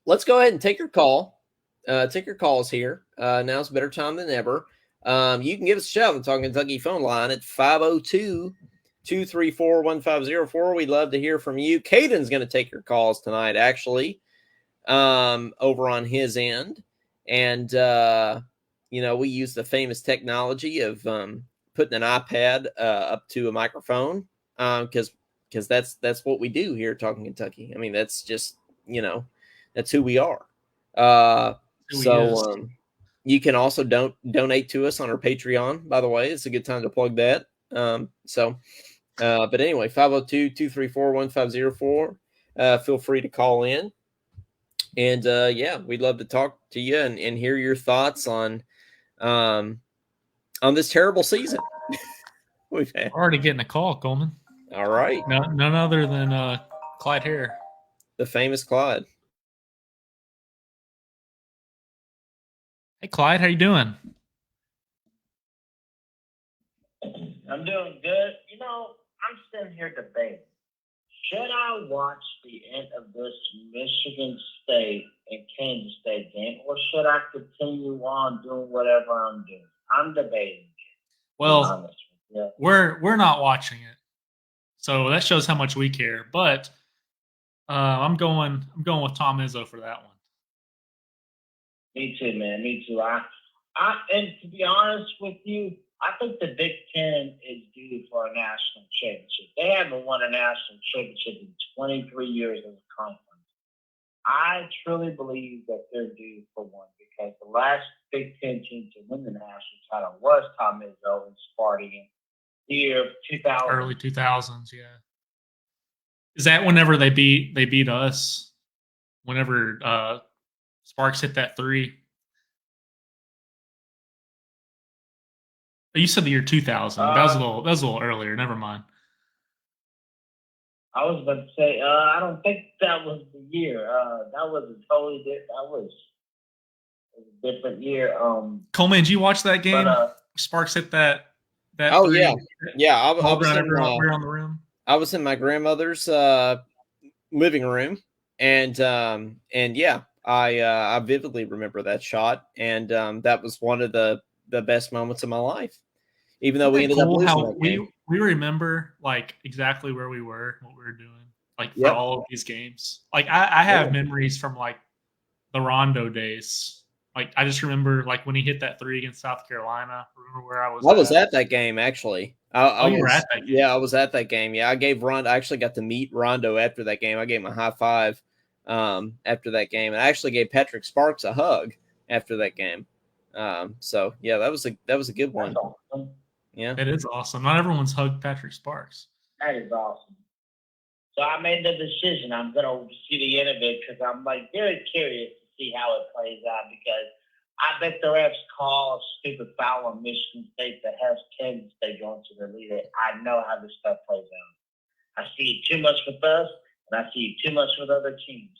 let's go ahead and take your call. Take your calls here. Now's a better time than ever. You can give us a shout on the Talkin Kentucky phone line at 502-234-1504. We'd love to hear from you. Caden's going to take your calls tonight, actually, over on his end. And, we use the famous technology of putting an iPad up to a microphone because that's what we do here at Talkin Kentucky. I mean, that's just, that's who we are. You can also donate to us on our Patreon, by the way. It's a good time to plug that. But anyway, 502-234-1504. Feel free to call in. And yeah, we'd love to talk to you and hear your thoughts um, on this terrible season we've had. Already getting a call, Coleman. All right. No, none other than Clyde Hare. The famous Clyde. Hey, Clyde, how you doing? I'm doing good. I'm sitting here debating. Should I watch the end of this Michigan State and Kansas State game, or should I continue on doing whatever I'm doing? I'm debating. Well, we're not watching it, so that shows how much we care. But I'm going with Tom Izzo for that one. Me too, man. Me too. And to be honest with you, I think the Big Ten is due for a national championship. They haven't won a national championship in 23 years as a conference. I truly believe that they're due for one because the last Big Ten team to win the national title was Tom Izzo and Sparty in the year of 2000. Early 2000s, yeah. Is that whenever they beat us? Whenever Sparks hit that three? You said the year 2000. That was a little earlier. Never mind. I was about to say, I don't think that was the year. That was a totally different. That was a different year. Coleman, did you watch that game? Sparks hit that. Oh three. yeah. I was in, we're on the room. I was in my grandmother's living room, and yeah, I vividly remember that shot, and that was one of the best moments of my life. Even though we ended up losing that game. We remember like exactly where we were, what we were doing, like for all of these games. Like I have memories from like the Rondo days. Like I just remember like when he hit that three against South Carolina. Remember where I was? I was at that game actually. You were at that game? Yeah, I was at that game. Yeah, I gave Rondo. I actually got to meet Rondo after that game. I gave him a high five after that game, and I actually gave Patrick Sparks a hug after that game. So yeah, that was a good one. Awesome. Yeah, it is awesome. Not everyone's hugged Patrick Sparks. That is awesome. So I made the decision. I'm gonna see the end of it because I'm like very curious to see how it plays out because I bet the refs call a stupid foul on Michigan State that has Kansas State going to the lead. I know how this stuff plays out. I see it too much with us, and I see it too much with other teams.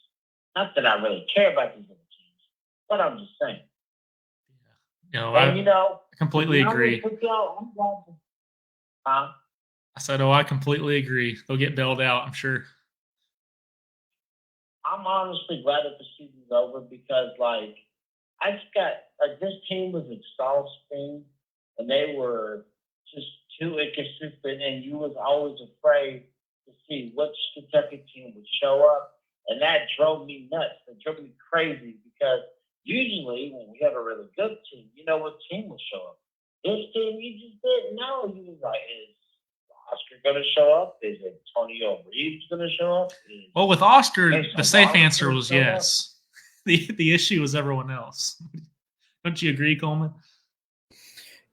Not that I really care about these other teams, but I'm just saying. I completely agree. I said, I completely agree. They'll get bailed out, I'm sure. I'm honestly glad that the season's over because, like, I just got this team was exhausting, and they were just too inconsistent, and you was always afraid to see which Kentucky team would show up, and that drove me nuts. It drove me crazy because usually when we have a really good team, you know what team will show up. This team, you just didn't know. You was like, is Oscar going to show up? Is Antonio Reeves going to show up? Well, with Oscar, the safe answer was yes. The issue was everyone else. Don't you agree, Coleman?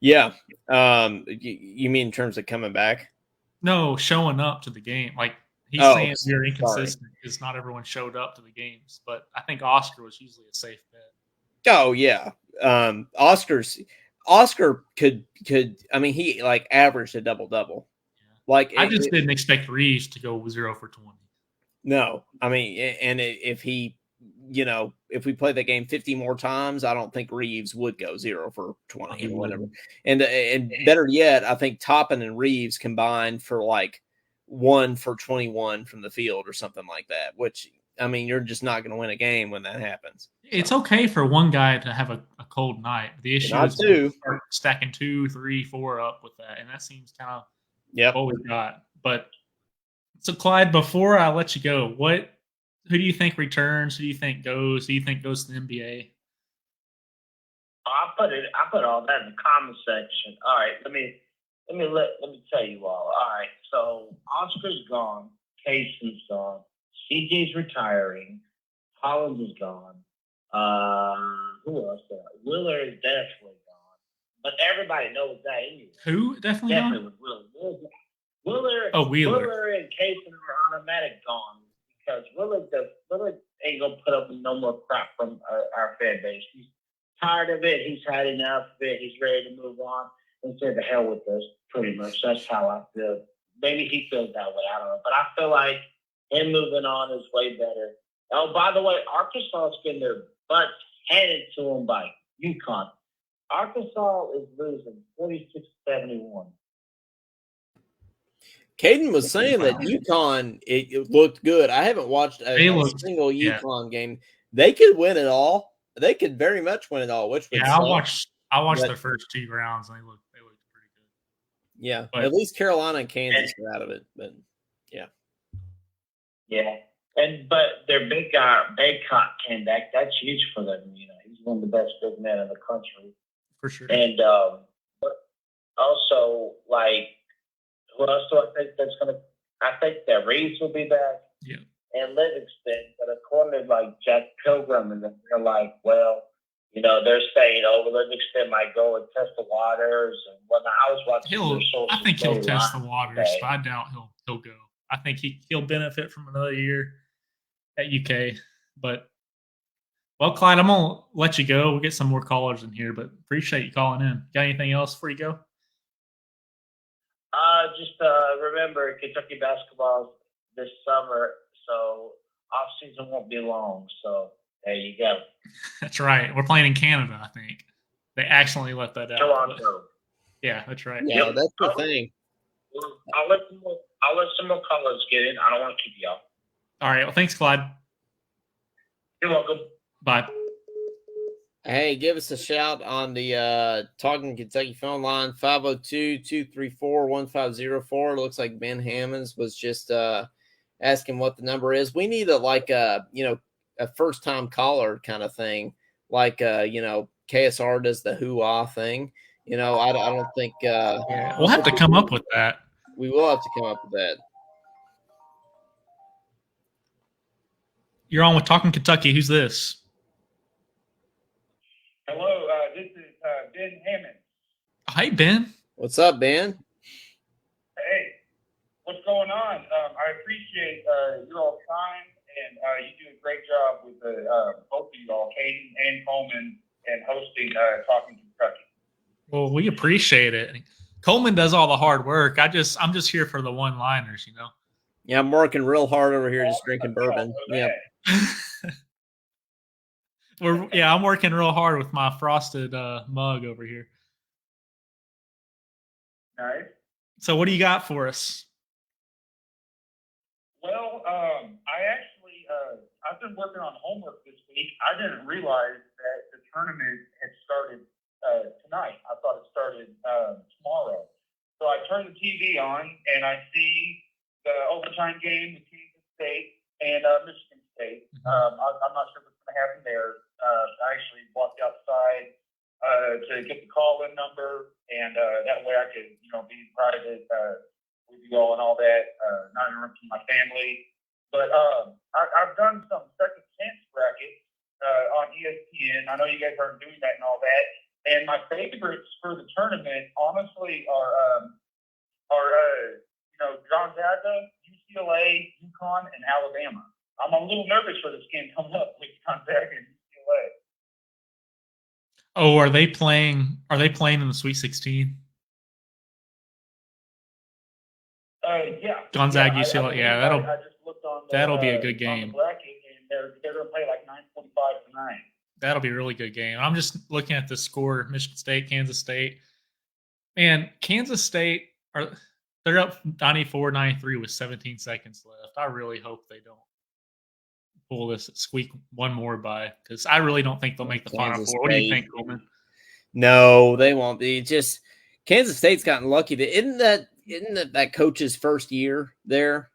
Yeah. You mean in terms of coming back? No, showing up to the game. Like he's saying you're inconsistent because not everyone showed up to the games. But I think Oscar was usually a safe bet. Oh yeah. Oscar could I mean he like averaged a double-double. Yeah. Like I just didn't expect Reeves to go 0 for 20. No. I mean, and if he if we play the game 50 more times, I don't think Reeves would go 0 for 20 or whatever. And better yet, I think Toppin and Reeves combined for like 1 for 21 from the field or something like that, which, I mean, you're just not going to win a game when that happens. It's okay for one guy to have a cold night. The issue is start stacking 2, 3, 4 up with that, and that seems kind of what we've got. But so, Clyde, before I let you go, who do you think returns? Who do you think goes? Who do you think goes to the NBA? I put all that in the comment section. All right, let me tell you all. All right, so Oscar's gone, Casey's gone, CJ's retiring, Hollins is gone. Who else? Willard is definitely gone, but everybody knows that anyway. Who definitely gone? Willard. Oh, Wheeler. Wheeler and Casey are automatic gone because Willard ain't gonna put up with no more crap from our fan base. He's tired of it. He's had enough of it. He's ready to move on and say the hell with us. Pretty much, that's how I feel. Maybe he feels that way. I don't know, but I feel like him moving on is way better. Oh, by the way, Arkansas is getting their butts handed to them by UConn. Arkansas is losing 46-71. Caden was saying that UConn it looked good. I haven't watched a single UConn game. They could win it all. They could very much win it all. Which would I watched the first 2 rounds and they looked pretty good. Yeah, but at least Carolina and Kansas are out of it. But yeah. But their big guy Baycott came back. That's huge for them. You know, he's one of the best big men in the country for sure. And also, like, who else do I think that's gonna? I think that Reeves will be back. Yeah. And Livingston, but according to like Jack Pilgrim, and they're like, well, you know, they're saying, oh, Livingston might go and test the waters and whatnot. I was watching. I think he'll test the waters. But I doubt he'll go. I think he'll benefit from another year at UK. But well, Clyde, I'm gonna let you go. We'll get some more callers in here, but appreciate you calling in. Got anything else before you go? Just remember, Kentucky basketball this summer, so off season won't be long. So there you go. That's right. We're playing in Canada, I think. They accidentally let that out. Toronto. Yeah, that's right. Yeah, that's the thing. I'll let some more callers get in. I don't want to keep y'all. All right. Well, thanks, Clyde. You're welcome. Bye. Hey, give us a shout on the Talkin Kentucky phone line, 502-234-1504. Looks like Ben Hammonds was just asking what the number is. We need a first-time caller kind of thing, like KSR does the hoo-ah thing. You know, I don't think we'll have to come up with that. We will have to come up with that. You're on with Talkin Kentucky. Who's this? Hello, this is Ben Hammond. Hi, Ben. What's up, Ben? Hey, what's going on? I appreciate your all time, and you do a great job with both of you all, Caden and Coleman, and hosting Talkin Kentucky. Well, we appreciate it. Coleman does all the hard work. I'm just here for the one-liners, you know. Yeah, I'm working real hard over here, just drinking bourbon. Yeah. I'm working real hard with my frosted mug over here. Nice. So what do you got for us? Well, I've been working on homework this week. I didn't realize that the tournament had started tonight. I thought it started tomorrow. So I turned the TV on, and I see the overtime game with Kansas State and Michigan State. I'm not sure what's going to happen there. I actually walked outside to get the call-in number, and that way I could, be private with you all and all that, not interrupting my family. But I've done some second chance brackets on ESPN. I know you guys aren't doing that and all that. And my favorites for the tournament, honestly, are Gonzaga, UCLA, UConn, and Alabama. I'm a little nervous for this game coming up with Gonzaga and UCLA. Oh, are they playing in the Sweet 16? Yeah. Gonzaga, UCLA. I just looked on that'll be a good game. On the bracket, and they're going to play like 9:45 tonight. That'll be a really good game. I'm just looking at the score: Michigan State, Kansas State. Man, Kansas State they're up 94-93 with 17 seconds left. I really hope they don't pull this, squeak one more by, because I really don't think they'll make the Final Four. What do you think, Coleman? No, they won't be. Just Kansas State's gotten lucky. Isn't that coach's first year there?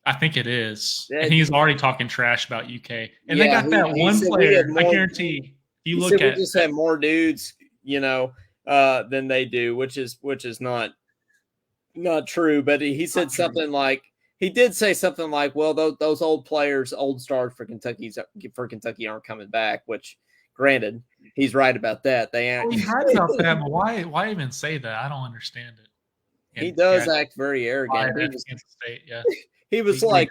I think it is. And he's already talking trash about UK. And they got that one player. I guarantee you look at we just have more dudes, than they do, which is not true. But he said something like, he did say something like, well, those old players, old stars for Kentucky aren't coming back, which granted, he's right about that. They aren't. He's right about that, but why even say that? I don't understand it. And he does act very arrogant. Kansas State, yeah. He was like,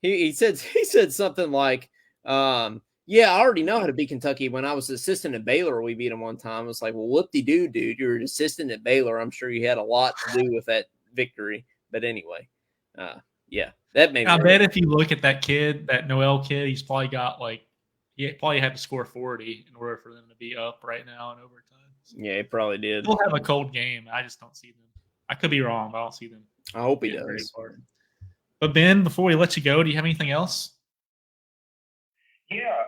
he said something like, yeah, I already know how to beat Kentucky. When I was assistant at Baylor, we beat them one time. It's like, well, whoop-de-doo, dude. You're an assistant at Baylor. I'm sure you had a lot to do with that victory. But anyway, yeah, that made me. I bet if you look at that kid, that Noel kid, he's probably got he probably had to score 40 in order for them to be up right now in overtime. So Yeah, he probably did. He'll have a cold game. I just don't see them. I could be wrong, but I don't see them. I hope he getting very does. far. But Ben, before we let you go, do you have anything else? Yeah,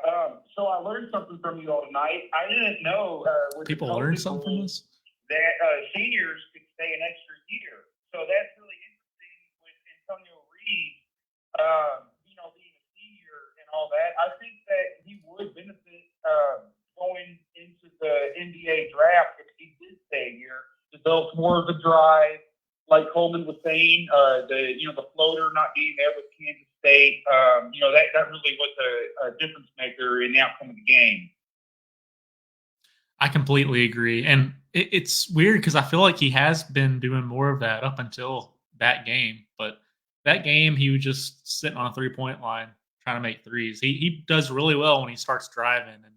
so I learned something from you all tonight. I didn't know with People the learn COVID something from rules this? that seniors could stay an extra year. So that's really interesting with Antonio Reed, being a senior and all that. I think that he would benefit going into the NBA draft if he did stay a year, develop more of the drive, like Coleman was saying, the floater not being there with Kansas State, that really was a difference maker in the outcome of the game. I completely agree. And it's weird because I feel like he has been doing more of that up until that game. But that game, he was just sitting on a 3-point line trying to make threes. He does really well when he starts driving and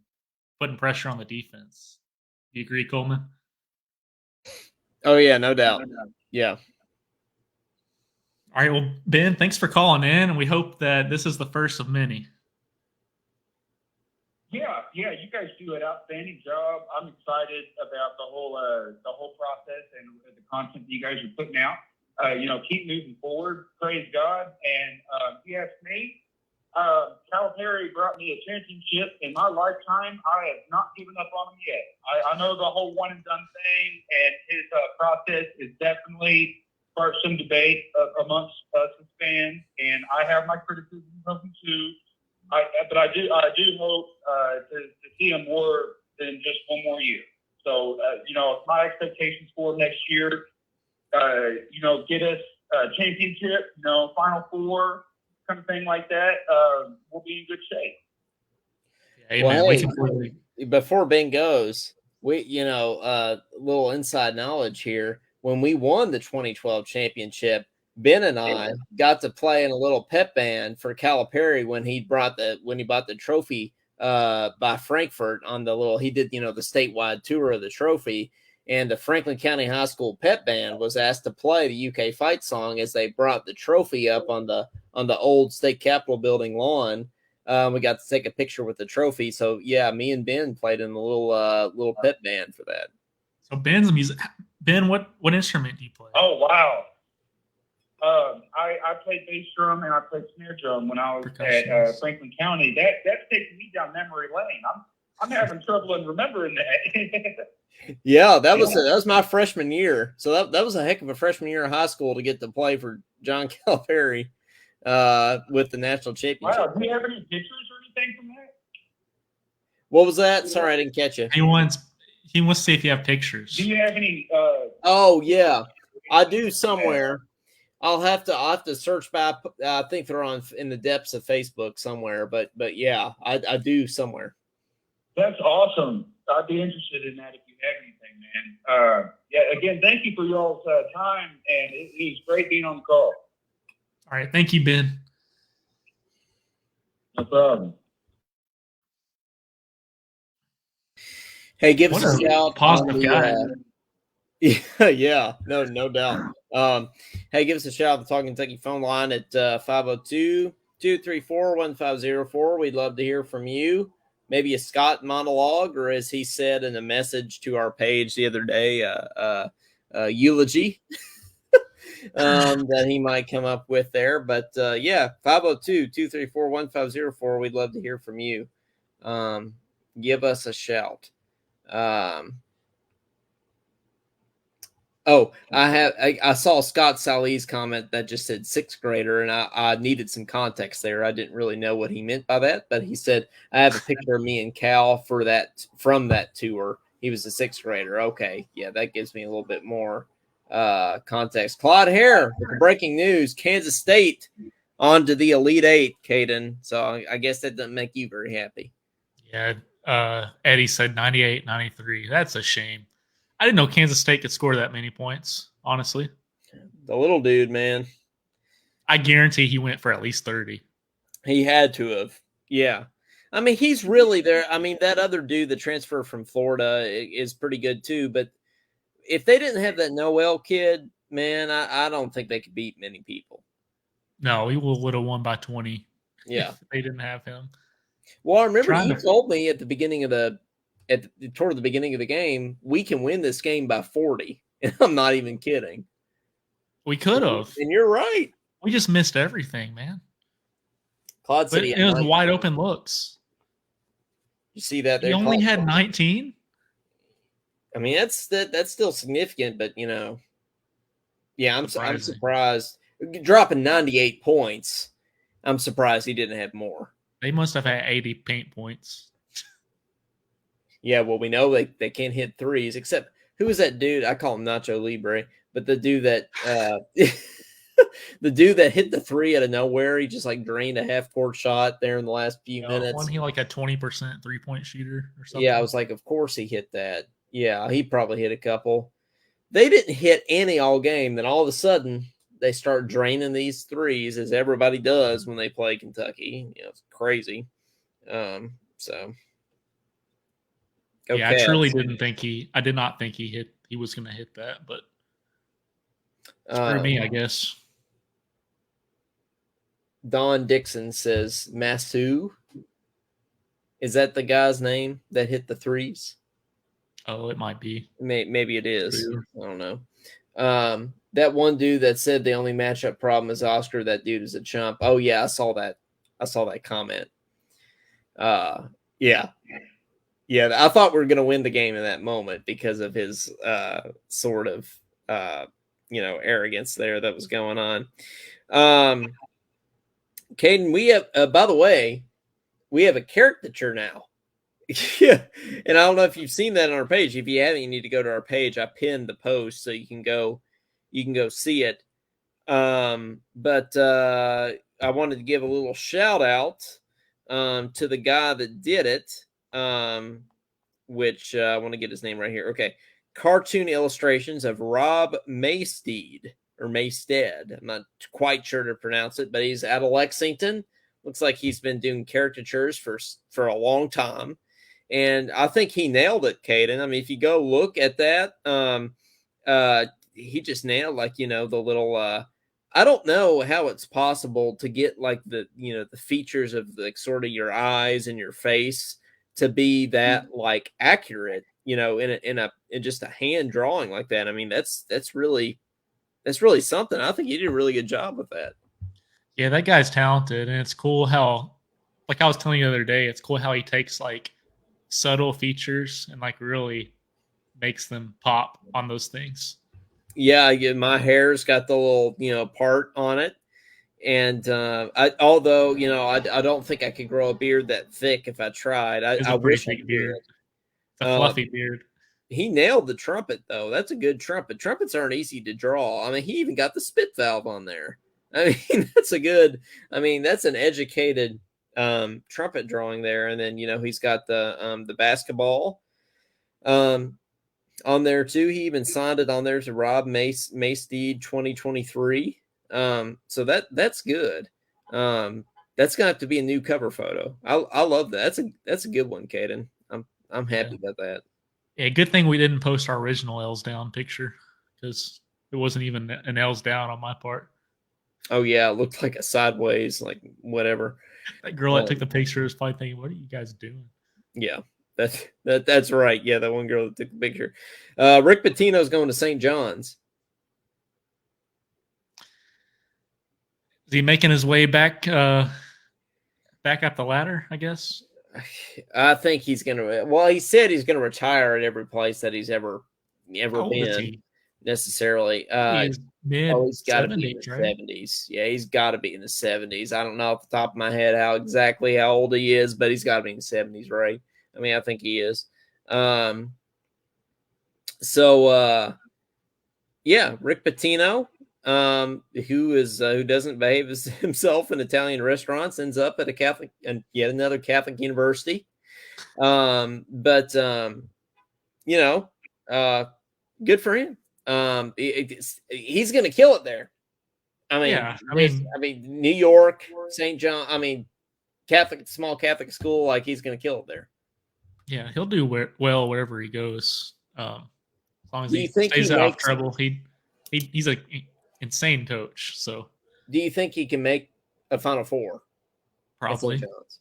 putting pressure on the defense. Do you agree, Coleman? Oh, yeah, no doubt. Yeah. All right. Well, Ben, thanks for calling in. And we hope that this is the first of many. Yeah, you guys do an outstanding job. I'm excited about the whole process and the content that you guys are putting out. Keep moving forward. Praise God. And if you ask me, Calipari brought me a championship in my lifetime. I have not given up on him yet. I know the whole one and done thing, and his process is definitely sparked some debate amongst us as fans, and I have my criticisms of him too. But I do hope to see him more than just one more year. So, my expectations for him next year, get us a championship, Final Four, kind of thing like that, we'll be in good shape. Yeah, well, hey, before Ben goes, little inside knowledge here. When we won the 2012 championship, Ben and I got to play in a little pep band for Calipari when he bought the trophy by Frankfurt on he did the statewide tour of the trophy, and the Franklin County High School pep band was asked to play the UK fight song as they brought the trophy up on the old state capitol building lawn. We got to take a picture with the trophy. So yeah, me and Ben played in the little pep band for that. So Ben's music. Ben, what instrument do you play? Oh wow. I played bass drum and I played snare drum when I was at Franklin County. That's taking me down memory lane. I'm having trouble in remembering that. Yeah, that was my freshman year. So that was a heck of a freshman year of high school to get to play for John Calipari with the national championship. Wow, do you have any pictures or anything from that? What was that? Sorry, I didn't catch you. He wants to see if you have pictures. Do you have any? Oh yeah, I do somewhere. I'll have to search by. I think they're in the depths of Facebook somewhere. But yeah, I do somewhere. That's awesome. I'd be interested in that if you have anything, man. Again, thank you for y'all's time, and it was great being on the call. All right, thank you, Ben. No problem. Hey, give us a shout. Positive guy. Yeah, no doubt. Hey, give us a shout at the Talkin Kentucky phone line at 502-234-1504. We'd love to hear from you. Maybe a Scott monologue, or as he said in a message to our page the other day, eulogy that he might come up with there. But yeah, 502-234-1504. We'd love to hear from you. Give us a shout. I saw Scott Salih's comment that just said sixth grader, and I needed some context there. I didn't really know what he meant by that, but he said, I have a picture of me and Cal from that tour. He was a sixth grader. Okay. Yeah, that gives me a little bit more context. Claude Hare with the breaking news, Kansas State on to the Elite Eight, Caden. So I guess that doesn't make you very happy. Yeah. Eddie said 98-93. That's a shame. I didn't know Kansas State could score that many points, honestly. The little dude, man. I guarantee he went for at least 30. He had to have. Yeah. I mean, he's really there. I mean, that other dude, the transfer from Florida, is pretty good too. But if they didn't have that Noel kid, man, I don't think they could beat many people. No, we would have won by 20 Yeah. if they didn't have him. Well, I remember Trying you to- told me at the beginning of toward the beginning of the game, we can win this game by 40. And I'm not even kidding. We could have. And you're right. We just missed everything, man. Claude But City. it was wide open looks. You see that? He only had 19. I mean, that's still significant, but yeah, I'm surprised. Dropping 98 points, I'm surprised he didn't have more. They must have had 80 paint points. Yeah, well, we know they can't hit threes, except who was that dude? I call him Nacho Libre, but the dude that the dude that hit the three out of nowhere, he just like drained a half court shot there in the last few minutes. Wasn't he like a 20% 3-point shooter or something? Yeah, I was like, of course he hit that. Yeah, he probably hit a couple. They didn't hit any all game. Then all of a sudden, they start draining these threes, as everybody does when they play Kentucky. It's crazy. So. Yeah, I truly didn't think I did not think he was going to hit that, but screw me, I guess. Don Dixon says, Masu. Is that the guy's name that hit the threes? Oh, it might be. Maybe it is. True. I don't know. That one dude that said the only matchup problem is Oscar, that dude is a chump. Oh, yeah, I saw that. I saw that comment. Yeah. Yeah, I thought we were going to win the game in that moment because of his sort of, arrogance there that was going on. Caden, we have, by the way, we have a caricature now. Yeah, and I don't know if you've seen that on our page. If you haven't, you need to go to our page. I pinned the post so you can go see it. But I wanted to give a little shout out to the guy that did it. Which I want to get his name right here. Okay. Cartoon illustrations of Rob Maystead or Maystead. I'm not quite sure to pronounce it, but he's out of Lexington. Looks like he's been doing caricatures for a long time. And I think he nailed it, Caden. I mean, if you go look at that, he just nailed the little I don't know how it's possible to get like the features of sort of your eyes and your face to be that like accurate, in just a hand drawing like that. I mean, that's really something. I think he did a really good job with that. Yeah, that guy's talented, and it's cool how, like I was telling you the other day, it's cool how he takes like subtle features and like really makes them pop on those things. Yeah, my hair's got the little part on it. And I don't think I could grow a beard that thick if I tried. I wish I could do it. It's a fluffy beard. He nailed the trumpet, though. That's a good trumpet. Trumpets aren't easy to draw. I mean, he even got the spit valve on there. I mean, that's an educated trumpet drawing there. And then, he's got the basketball on there, too. He even signed it on there to Rob Maystead 2023. So that's good. That's gonna have to be a new cover photo. I love that. That's a good one, Caden. I'm happy about that. Yeah, good thing we didn't post our original L's down picture because it wasn't even an L's down on my part. Oh yeah, it looked like a sideways, like whatever. That girl that took the picture was probably thinking, "What are you guys doing?" Yeah, that's right. Yeah, that one girl that took the picture. Rick Pitino's going to St. John's. Is he making his way back up the ladder, I guess? I think he's going to. Well, he said he's going to retire at every place that he's ever been. Necessarily. He's got to be in the 70s. Yeah, he's got to be in the 70s. I don't know off the top of my head how old he is, but he's got to be in the 70s, right? I mean, I think he is. Yeah, Rick Pitino. Who doesn't behave himself in Italian restaurants, ends up at yet another Catholic university. Good for him. He's going to kill it there. I mean, Yeah, I mean, New York, St. John. I mean, small Catholic school. Like he's going to kill it there. yeah, he'll do well wherever he goes. As long as Do you he think stays he out of makes? trouble, he's a insane coach. So Do you think he can make a Final Four at St. probably John's?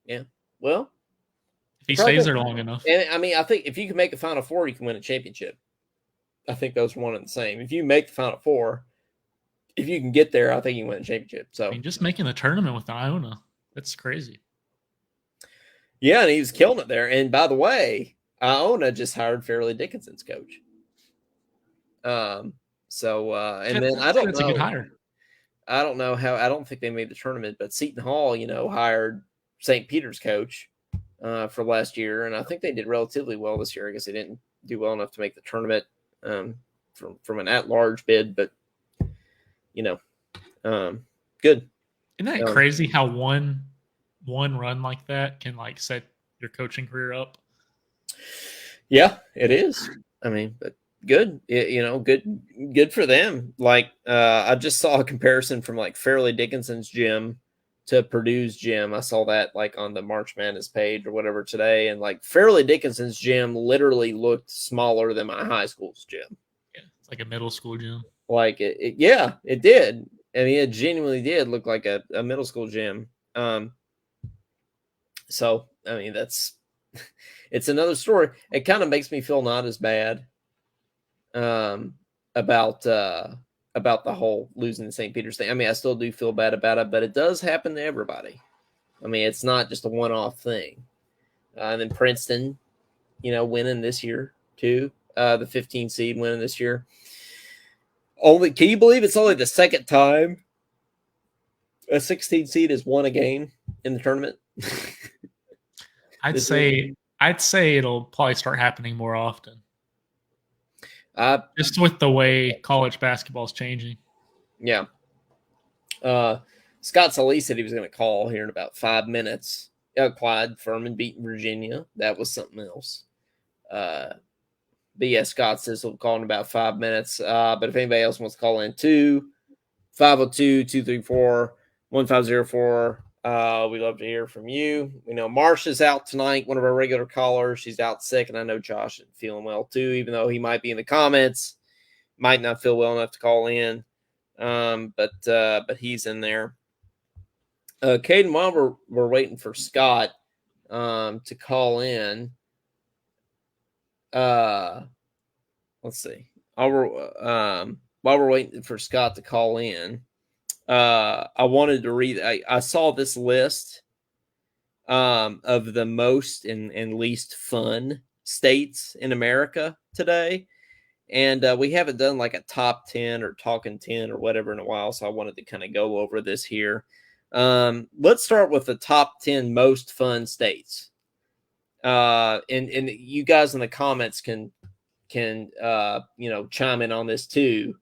Yeah. Well, if he stays there long enough. and I mean, I think if you can make a Final Four, you can win a championship. I think those are one and the same. If you make the Final Four, if you can get there, I think you win a championship. So I mean, just making the tournament with Iona, that's crazy. yeah, and he was killing it there. And by the way, Iona just hired Fairleigh Dickinson's coach. So and then I don't that's know. a good hire. I don't know how. I don't think they made the tournament, but Seton Hall, hired St. Peter's coach for last year, and I think they did relatively well this year. I guess they didn't do well enough to make the tournament from an at-large bid, but good. Isn't that crazy how one run like that can like set your coaching career up? Yeah, it is. I mean, but good. Good for them. Like I just saw a comparison from like Fairleigh Dickinson's gym to Purdue's gym. I saw that like on the March Madness page or whatever today, and like Fairleigh Dickinson's gym literally looked smaller than my high school's gym. Yeah, it's like a middle school gym. Like yeah, it did. I mean, it genuinely did look like a middle school gym. So I mean, it's another story. It kind of makes me feel not as bad about the whole losing the St. Peter's thing. I mean, I still do feel bad about it, but it does happen to everybody. I mean, it's not just a one-off thing. And then Princeton, winning this year too. The 15 seed winning this year. Can you believe it's only the second time a 16 seed has won a game in the tournament? I'd say it'll probably start happening more often. Just with the way college basketball is changing. Yeah. Scott Sully said he was going to call here in about 5 minutes. Clyde Furman beating Virginia. That was something else. But yeah, Scott says he'll call in about 5 minutes. But if anybody else wants to call in, 502-234-1504. We love to hear from you. We know Marsh is out tonight, one of our regular callers. She's out sick, and I know Josh isn't feeling well too, even though he might be in the comments. Might not feel well enough to call in. But he's in there. Caden, while we're waiting for Scott to call in, let's see. While we're waiting for Scott to call in, I wanted to read. I saw this list of the most and least fun states in America today, and we haven't done like a top 10 or talking 10 or whatever in a while, so I wanted to kind of go over this here. Let's start with the top 10 most fun states. And you guys in the comments can chime in on this too.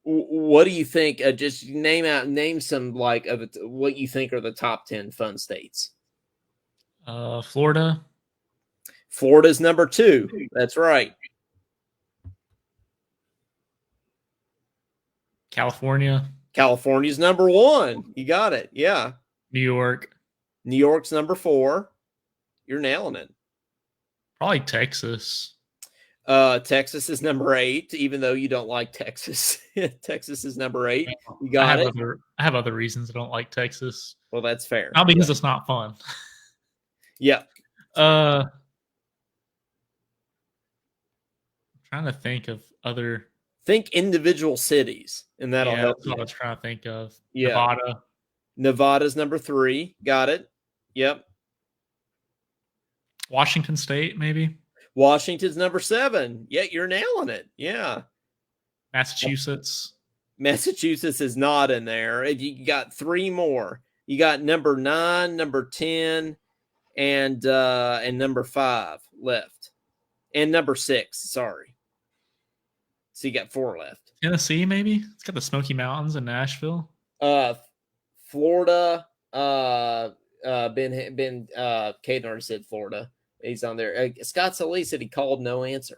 What do you think? Just name some like of what you think are the top 10 fun states. Florida. Florida's number 2. That's right. California's number 1. You got it. Yeah. New York's number 4. You're nailing it. Probably Texas. Texas is number 8, even though you don't like Texas. Texas is number 8. You got it. I have other reasons I don't like Texas. Well, that's fair. Not because it's not fun. Yeah. I'm trying to think of other. Think individual cities, and that'll help. That's what I was trying to think of. Yeah. Nevada's number 3. Got it. Yep. Washington State, maybe. Washington's number 7. Yeah, you're nailing it. Yeah. Massachusetts is not in there. You got 3 more. You got number 9, number 10, and number 5 left. And number 6, sorry. So you got 4 left. Tennessee, maybe? It's got the Smoky Mountains in Nashville. Florida, Ben Caden already said Florida. He's on there. Scott Sully said he called no answer.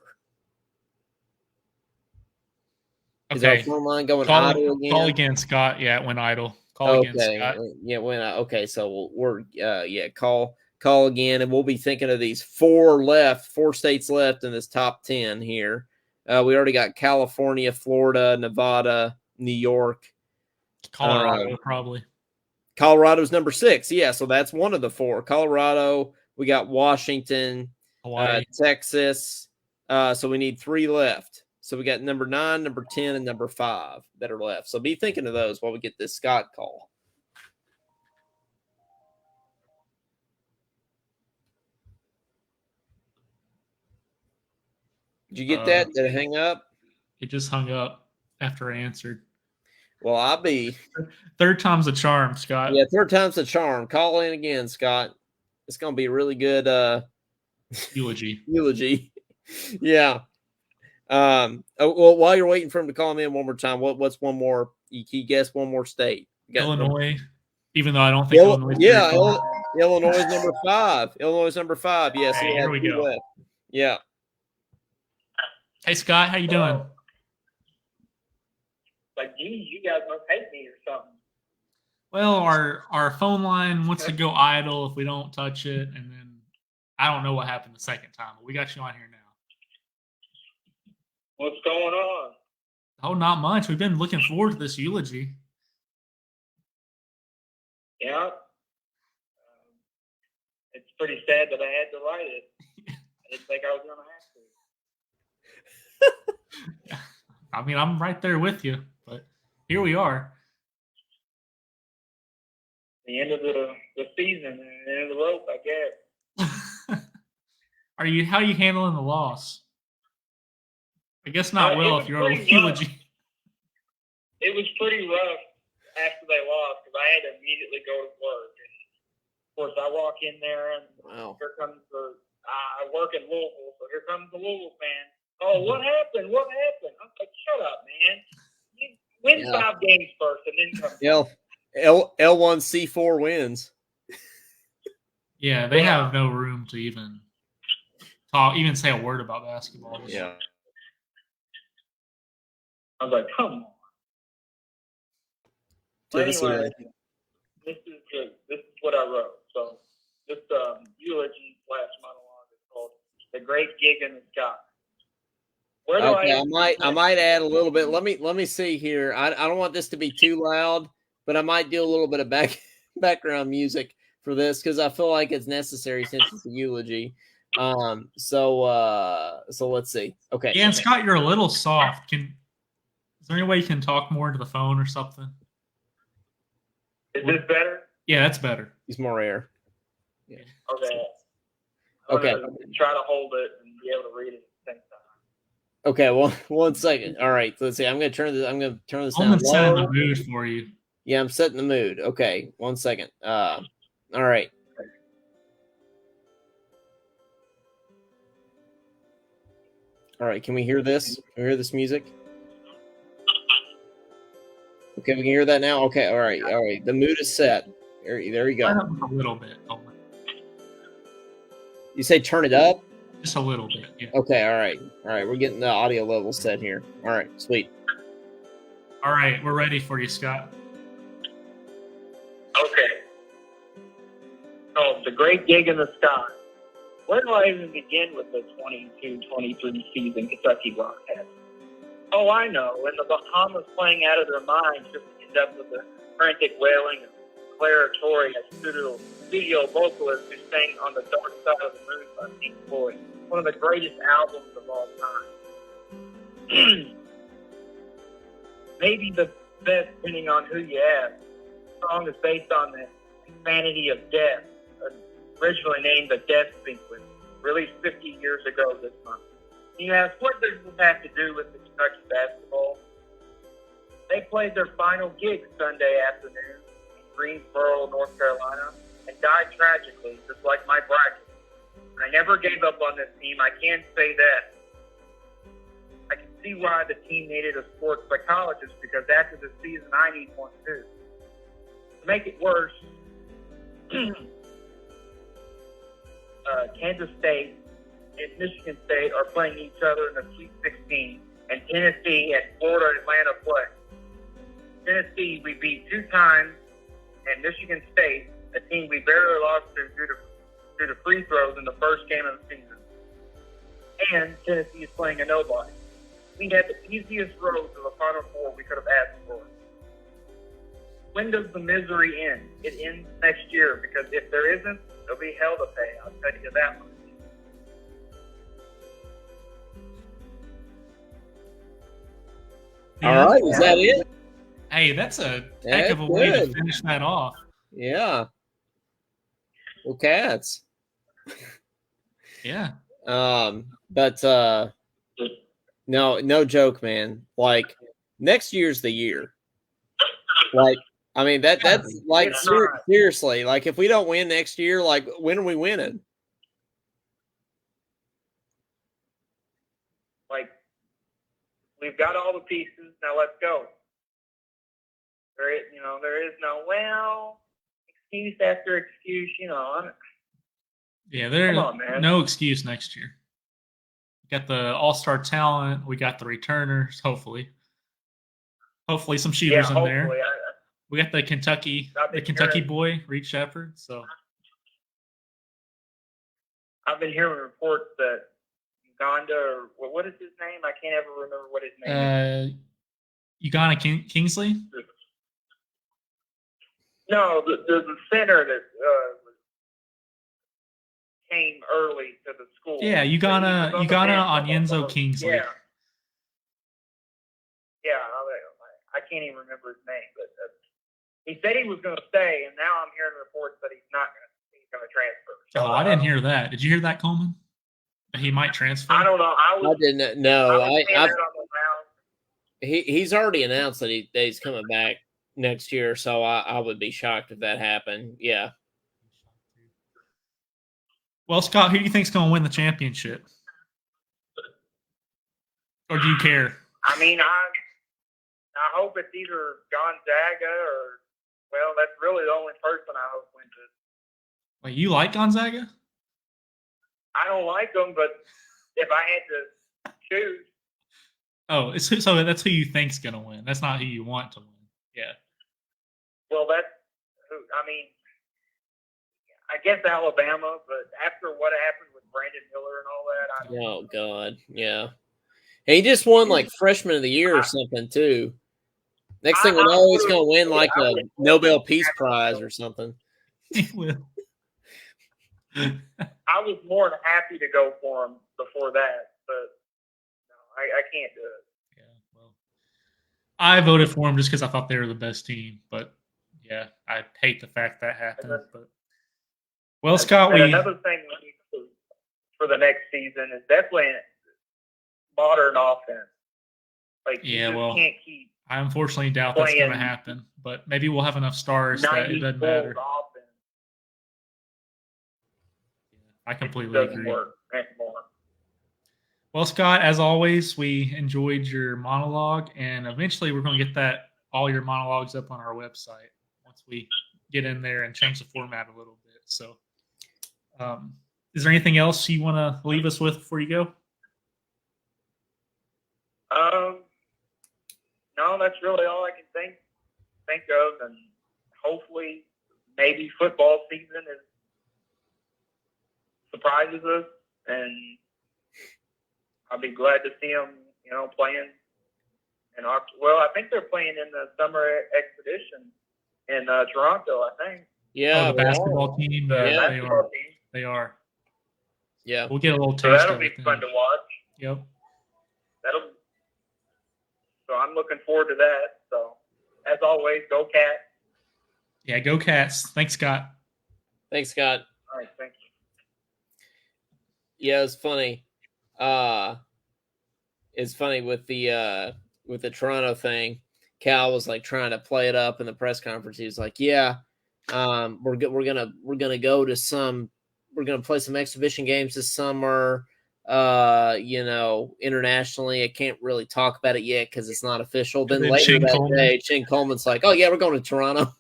Is our Okay. phone line going Call, idle again? call again, Scott. Yeah, it went idle. Call again, Scott. Yeah, okay, so we're call again, and we'll be thinking of these four states left in this top 10 here. We already got California, Florida, Nevada, New York, Colorado, probably. Colorado's number 6. Yeah, so that's one of the 4. Colorado, we got Washington, Hawaii. Texas. So we need 3 left. So we got number 9, number 10, and number 5 that are left. So be thinking of those while we get this Scott call. Did you get that? Did it hang up? It just hung up after I answered. Well, I'll be. Third time's a charm, Scott. Yeah, third time's a charm. Call in again, Scott. It's going to be a really good eulogy. Eulogy. Yeah. Well, while you're waiting for him to call him in one more time, what's one more? You guess one more state. Illinois. Even though I don't think Illinois. Yeah, Illinois is number 5. Illinois is number 5. Yes. Hey, here we go. Left. Yeah. Hey, Scott, how you doing? Like, geez, you guys must hate me or something. Well, our phone line wants to go idle if we don't touch it, and then I don't know what happened the second time, but we got you on here now. What's going on? Oh, not much. We've been looking forward to this eulogy. Yeah. It's pretty sad that I had to write it. I didn't think I was going to have to. I mean, I'm right there with you, but here we are. The end of the season and the end of the rope, I guess. How are you handling the loss? I guess not well if you're on a eulogy. It was pretty rough after they lost because I had to immediately go to work. And of course, I walk in there and here comes I work in Louisville, so here comes the Louisville fan. Oh, what happened? What happened? I'm like, shut up, man. You win 5 games first and then come L1C4 wins. Yeah, they have no room to even talk, even say a word about basketball. Yeah. I was like, come on. But anyway, this is what I wrote. So this eulogy / monologue is called "The Great Gig in the Sky." Where do I might add a little bit. Let me see here. I don't want this to be too loud, but I might do a little bit of background music for this because I feel like it's necessary since it's a eulogy. So let's see. Okay. Yeah, and Scott, you're a little soft. Is there any way you can talk more into the phone or something? Is this better? Yeah, that's better. He's more air. Yeah. Okay. Try to hold it and be able to read it at the same time. Okay, well, 1 second. All right, so let's see. I'm gonna turn this down. I'm setting the mood for you. Yeah, I'm setting the mood. Okay, 1 second. All right. All right, can we hear this? Can we hear this music? Okay, we can hear that now. Okay, all right. The mood is set. There you go. Turn it up a little bit. You say turn it up? Just a little bit, yeah. Okay, all right. We're getting the audio level set here. All right, sweet. All right, we're ready for you, Scott. Okay. Oh, the great gig in the sky. Where do I even begin with the 22-23 season Kentucky Wildcats? Oh, I know. In the Bahamas playing out of their minds just to end up with the frantic wailing of Clara Torrey, a studio vocalist who sang On the Dark Side of the Moon by Pink Floyd, one of the greatest albums of all time. Maybe the best, depending on who you ask. The song is based on the insanity of death, originally named The Death Sequence, released 50 years ago this month. And you ask, what does this have to do with the Kentucky basketball? They played their final gig Sunday afternoon in Greensboro, North Carolina, and died tragically, just like my bracket. I never gave up on this team. I can say that. I can see why the team needed a sports psychologist, because after the season, I need one too. To make it worse, Kansas State and Michigan State are playing each other in the Sweet 16, and Tennessee and Florida and Atlanta play. Tennessee we beat 2 times, and Michigan State, a team we barely lost to due to free throws in the first game of the season. And Tennessee is playing a nobody. We had the easiest road to the Final Four we could have asked for. When does the misery end? It ends next year, because if there isn't, there'll be hell to pay. I'll tell you that much. All right, is that it? Hey, that's a heck of a way to finish that off. Yeah. Well, Cats. Yeah. But no joke, man. Like, next year's the year. Like, I mean, that's like seriously. Like, if we don't win next year, like, when are we winning? Like, we've got all the pieces. Now let's go. There is no excuse after excuse. Yeah, there's come on, man. No excuse next year. We got the all-star talent. We got the returners. Hopefully some shooters in there. We got the Kentucky boy, Reed Shepherd. So I've been hearing reports that Uganda, or what is his name? I can't ever remember what his name is. Uganda Kingsley? No, the center that came early to the school. Yeah, Uganda Onyenso Kingsley. Yeah. Yeah, I can't even remember his name, but he said he was going to stay, and now I'm hearing reports that he's not going to. He's going to transfer. So, I didn't hear that. Did you hear that, Coleman? That he might transfer? I don't know. I didn't know. He's already announced that he's coming back next year, so I would be shocked if that happened. Yeah. Well, Scott, who do you think's going to win the championship? Or do you care? I mean, I hope it's either Gonzaga or, well, that's really the only person I hope wins it. Wait, you like Gonzaga? I don't like them, but if I had to choose. Oh, so that's who you think's going to win. That's not who you want to win. Yeah. Well, that's who, I mean, I guess Alabama, but after what happened with Brandon Miller and all that, I don't know. Oh, God. Yeah. And he just won, like, Freshman of the Year or something, too. Next thing we know, he's going to win, like, a Nobel Peace Prize or something. He will. I was more than happy to go for him before that, but no, I can't do it. Yeah, well, I voted for him just because I thought they were the best team, but yeah, I hate the fact that happened. But well, Scott, another thing we need to do for the next season is definitely modern offense. Like, yeah, you can't keep. I unfortunately doubt that's going to happen, but maybe we'll have enough stars that it doesn't matter. Offense. I completely agree. Work anymore. Well, Scott, as always, we enjoyed your monologue, and eventually we're going to get all your monologues up on our website once we get in there and change the format a little bit. So, is there anything else you want to leave us with before you go? No, that's really all I can think of, and hopefully, maybe football season surprises us, and I'll be glad to see them, playing. And I think they're playing in the summer expedition in Toronto. I think. Yeah, the basketball team. They are. Yeah, we'll get a little taste. So that'll be fun to watch. Yep. So I'm looking forward to that. So, as always, go Cats. Yeah, go Cats. Thanks, Scott. Thanks, Scott. All right, thank you. Yeah, it's funny. It's funny with the Toronto thing. Cal was like trying to play it up in the press conference. He was like, "Yeah, we're gonna go to we're gonna play some exhibition games this summer. Internationally. I can't really talk about it yet because it's not official." Then later that day, Shane Coleman's like, "Oh yeah, we're going to Toronto."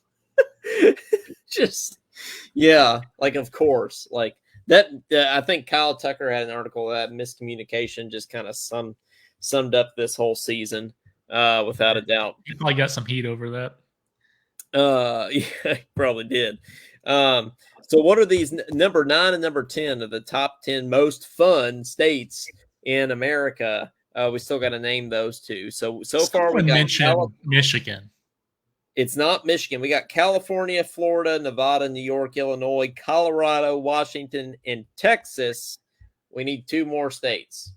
Just yeah, like of course, like that. I think Kyle Tucker had an article that miscommunication just kind of sums summed up this whole season, without a doubt. You probably got some heat over that. Yeah, he probably did. So what are these number 9 and number 10 of the top 10 most fun states in America? We still got to name those two. So far we got Michigan. It's not Michigan. We got California, Florida, Nevada, New York, Illinois, Colorado, Washington, and Texas. We need 2 more states.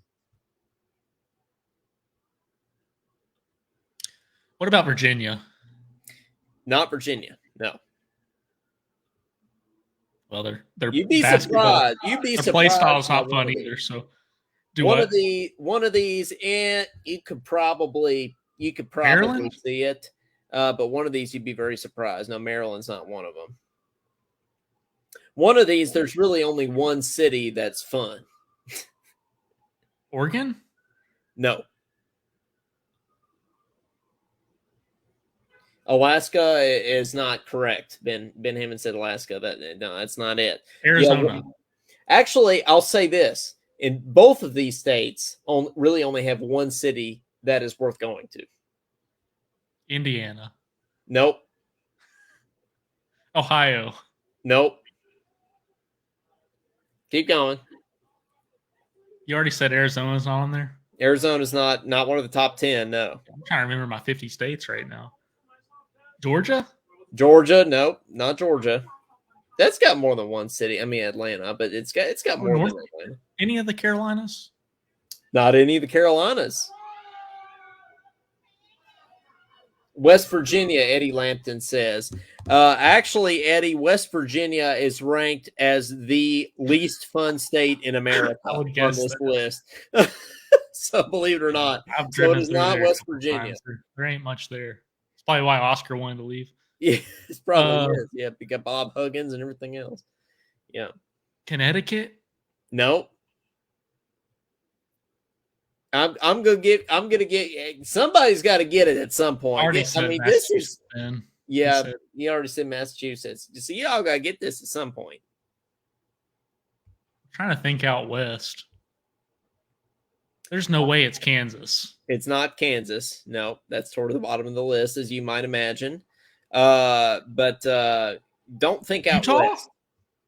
What about Virginia? Not Virginia. No. Well, they're You'd be basketball. surprised. You'd be Their surprised. play style's not fun either. So, one of these, and you could probably Maryland? see it. But one of these you'd be very surprised. No, Maryland's not one of them. One of these, there's really only one city that's fun. Oregon? No. Alaska is not correct. Ben Hammond said Alaska. That's not it. Arizona. Yeah, actually, I'll say this. In both of these states, really only have one city that is worth going to. Indiana. Nope. Ohio. Nope. Keep going. You already said Arizona's not on there? Arizona's not one of the top 10, no. I'm trying to remember my 50 states right now. Georgia? Georgia, nope, not Georgia. That's got more than one city. I mean Atlanta, but it's got more than Atlanta. Any of the Carolinas? Not any of the Carolinas. West Virginia, Eddie Lampton says. Actually, Eddie, West Virginia is ranked as the least fun state in America on this list. So believe it or not, so it is not West Virginia. There ain't much there. It's probably why Oscar wanted to leave. Yeah, it's probably is. Yeah, you got Bob Huggins and everything else. Yeah. Connecticut? Nope. I'm gonna get somebody's got to get it at some point. I mean, this is you already said Massachusetts. So y'all gotta get this at some point. I'm trying to think out west. There's no way it's Kansas. It's not Kansas. No, that's toward the bottom of the list, as you might imagine. But don't think out Utah? west.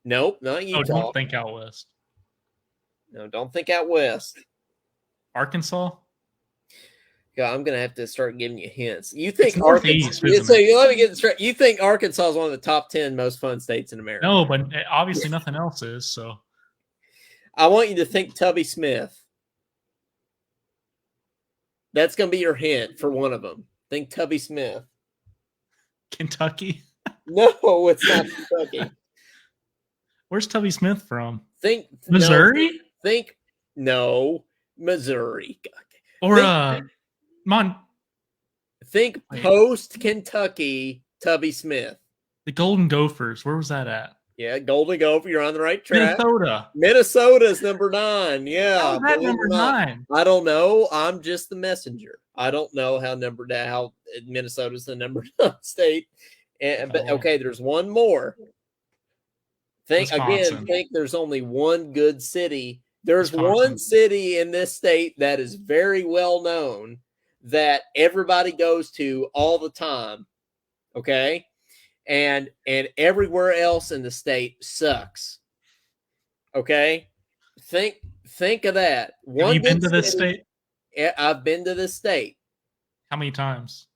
Nope, not Utah. Oh, don't think out west. No, don't think out west. Arkansas? God, I'm gonna have to start giving you hints. You think Northeast? So let me get this straight. You think Arkansas is one of the top 10 most fun states in America? No, but obviously nothing else is. So I want you to think Tubby Smith. That's gonna be your hint for one of them. Think Tubby Smith. Kentucky? No, it's not Kentucky. Where's Tubby Smith from? Think Missouri? No, Missouri. Or think post Kentucky Tubby Smith. The Golden Gophers. Where was that at? Yeah, Golden Gopher. You're on the right track. Minnesota's number 9. Yeah. How is that number 9? I don't know. I'm just the messenger. I don't know how Minnesota's the number 9 state. But okay, there's one more. Think there's only one good city. There's one city in this state that is very well known that everybody goes to all the time. Okay? And everywhere else in the state sucks. Okay? Think of that. Have you been to this state? I've been to this state. How many times?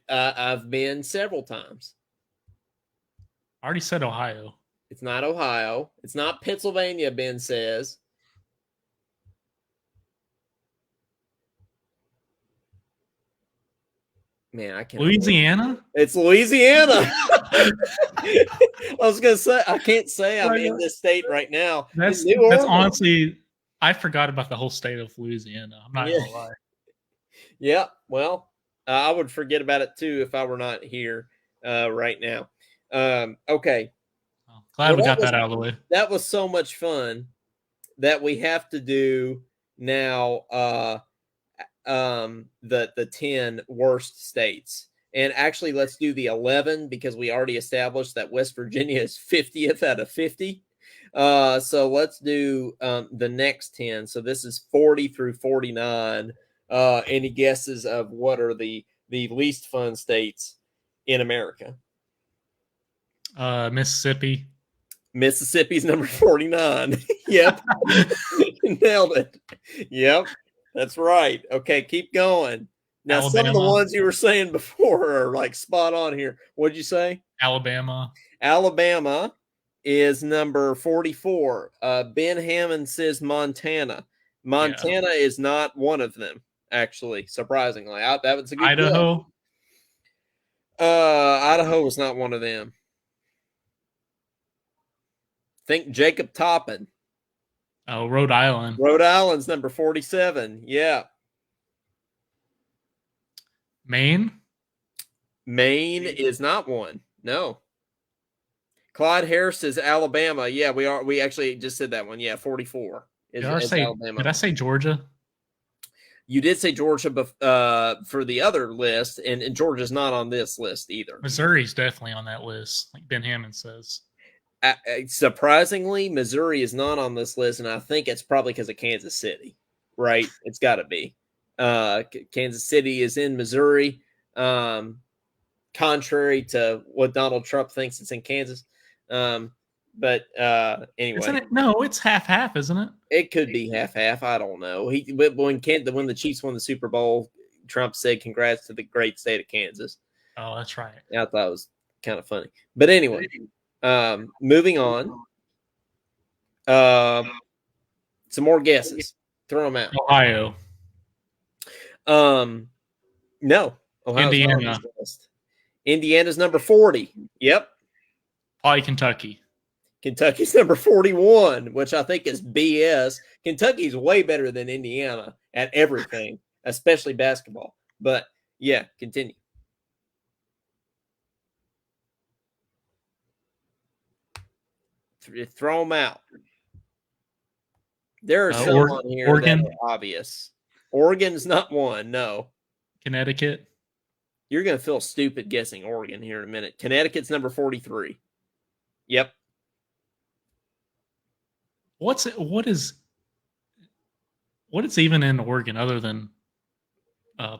I've been several times. I already said Ohio. It's not Ohio. It's not Pennsylvania, Ben says. Man, I can't. Louisiana? It's Louisiana. I was going to say, I can't say I'm in this state right now. That's honestly, I forgot about the whole state of Louisiana. I'm not going to lie. Yeah, well, I would forget about it too if I were not here right now. Okay. Glad we got that out of the way. That was so much fun that we have to do now the 10 worst states. And actually, let's do the 11 because we already established that West Virginia is 50th out of 50. So let's do the next 10. So this is 40 through 49. Any guesses of what are the least fun states in America? Mississippi. Mississippi's number 49. Yep. Nailed it. Yep. That's right. Okay, keep going. Now, some of the Alabama. ones you were saying before are like spot on here. What'd you say? Alabama. Alabama is number 44. Ben Hammond says Montana. Montana is not one of them, actually, surprisingly. That was a good Idaho. guess. Idaho was not one of them. Think Jacob Toppin. Oh, Rhode Island. Rhode Island's number 47. Yeah. Maine. Maine is not one. No. Clyde Harris is Alabama. Yeah, we are. We actually just said that one. Yeah, 44 is Alabama. Did I say Georgia? You did say Georgia for the other list, and Georgia's not on this list either. Missouri's definitely on that list, like Ben Hammond says. Surprisingly, Missouri is not on this list, and I think it's probably because of Kansas City, right? It's got to be. Kansas City is in Missouri, contrary to what Donald Trump thinks it's in Kansas. But anyway, isn't it? No, it's half, isn't it? It could be half. I don't know. When the Chiefs won the Super Bowl, Trump said, "Congrats to the great state of Kansas." Oh, that's right. I thought it was kind of funny. But anyway, moving on. Some more guesses. Throw them out. Ohio. No. Ohio's Indiana. not on this list. Indiana's number 40. Yep. Probably Kentucky. Kentucky's number 41, which I think is BS. Kentucky's way better than Indiana at everything, especially basketball. But yeah, continue. Throw them out. There are some on here Oregon. that are obvious. Oregon's not one, no. Connecticut. You're going to feel stupid guessing Oregon here in a minute. Connecticut's number 43. Yep. What is even in Oregon other than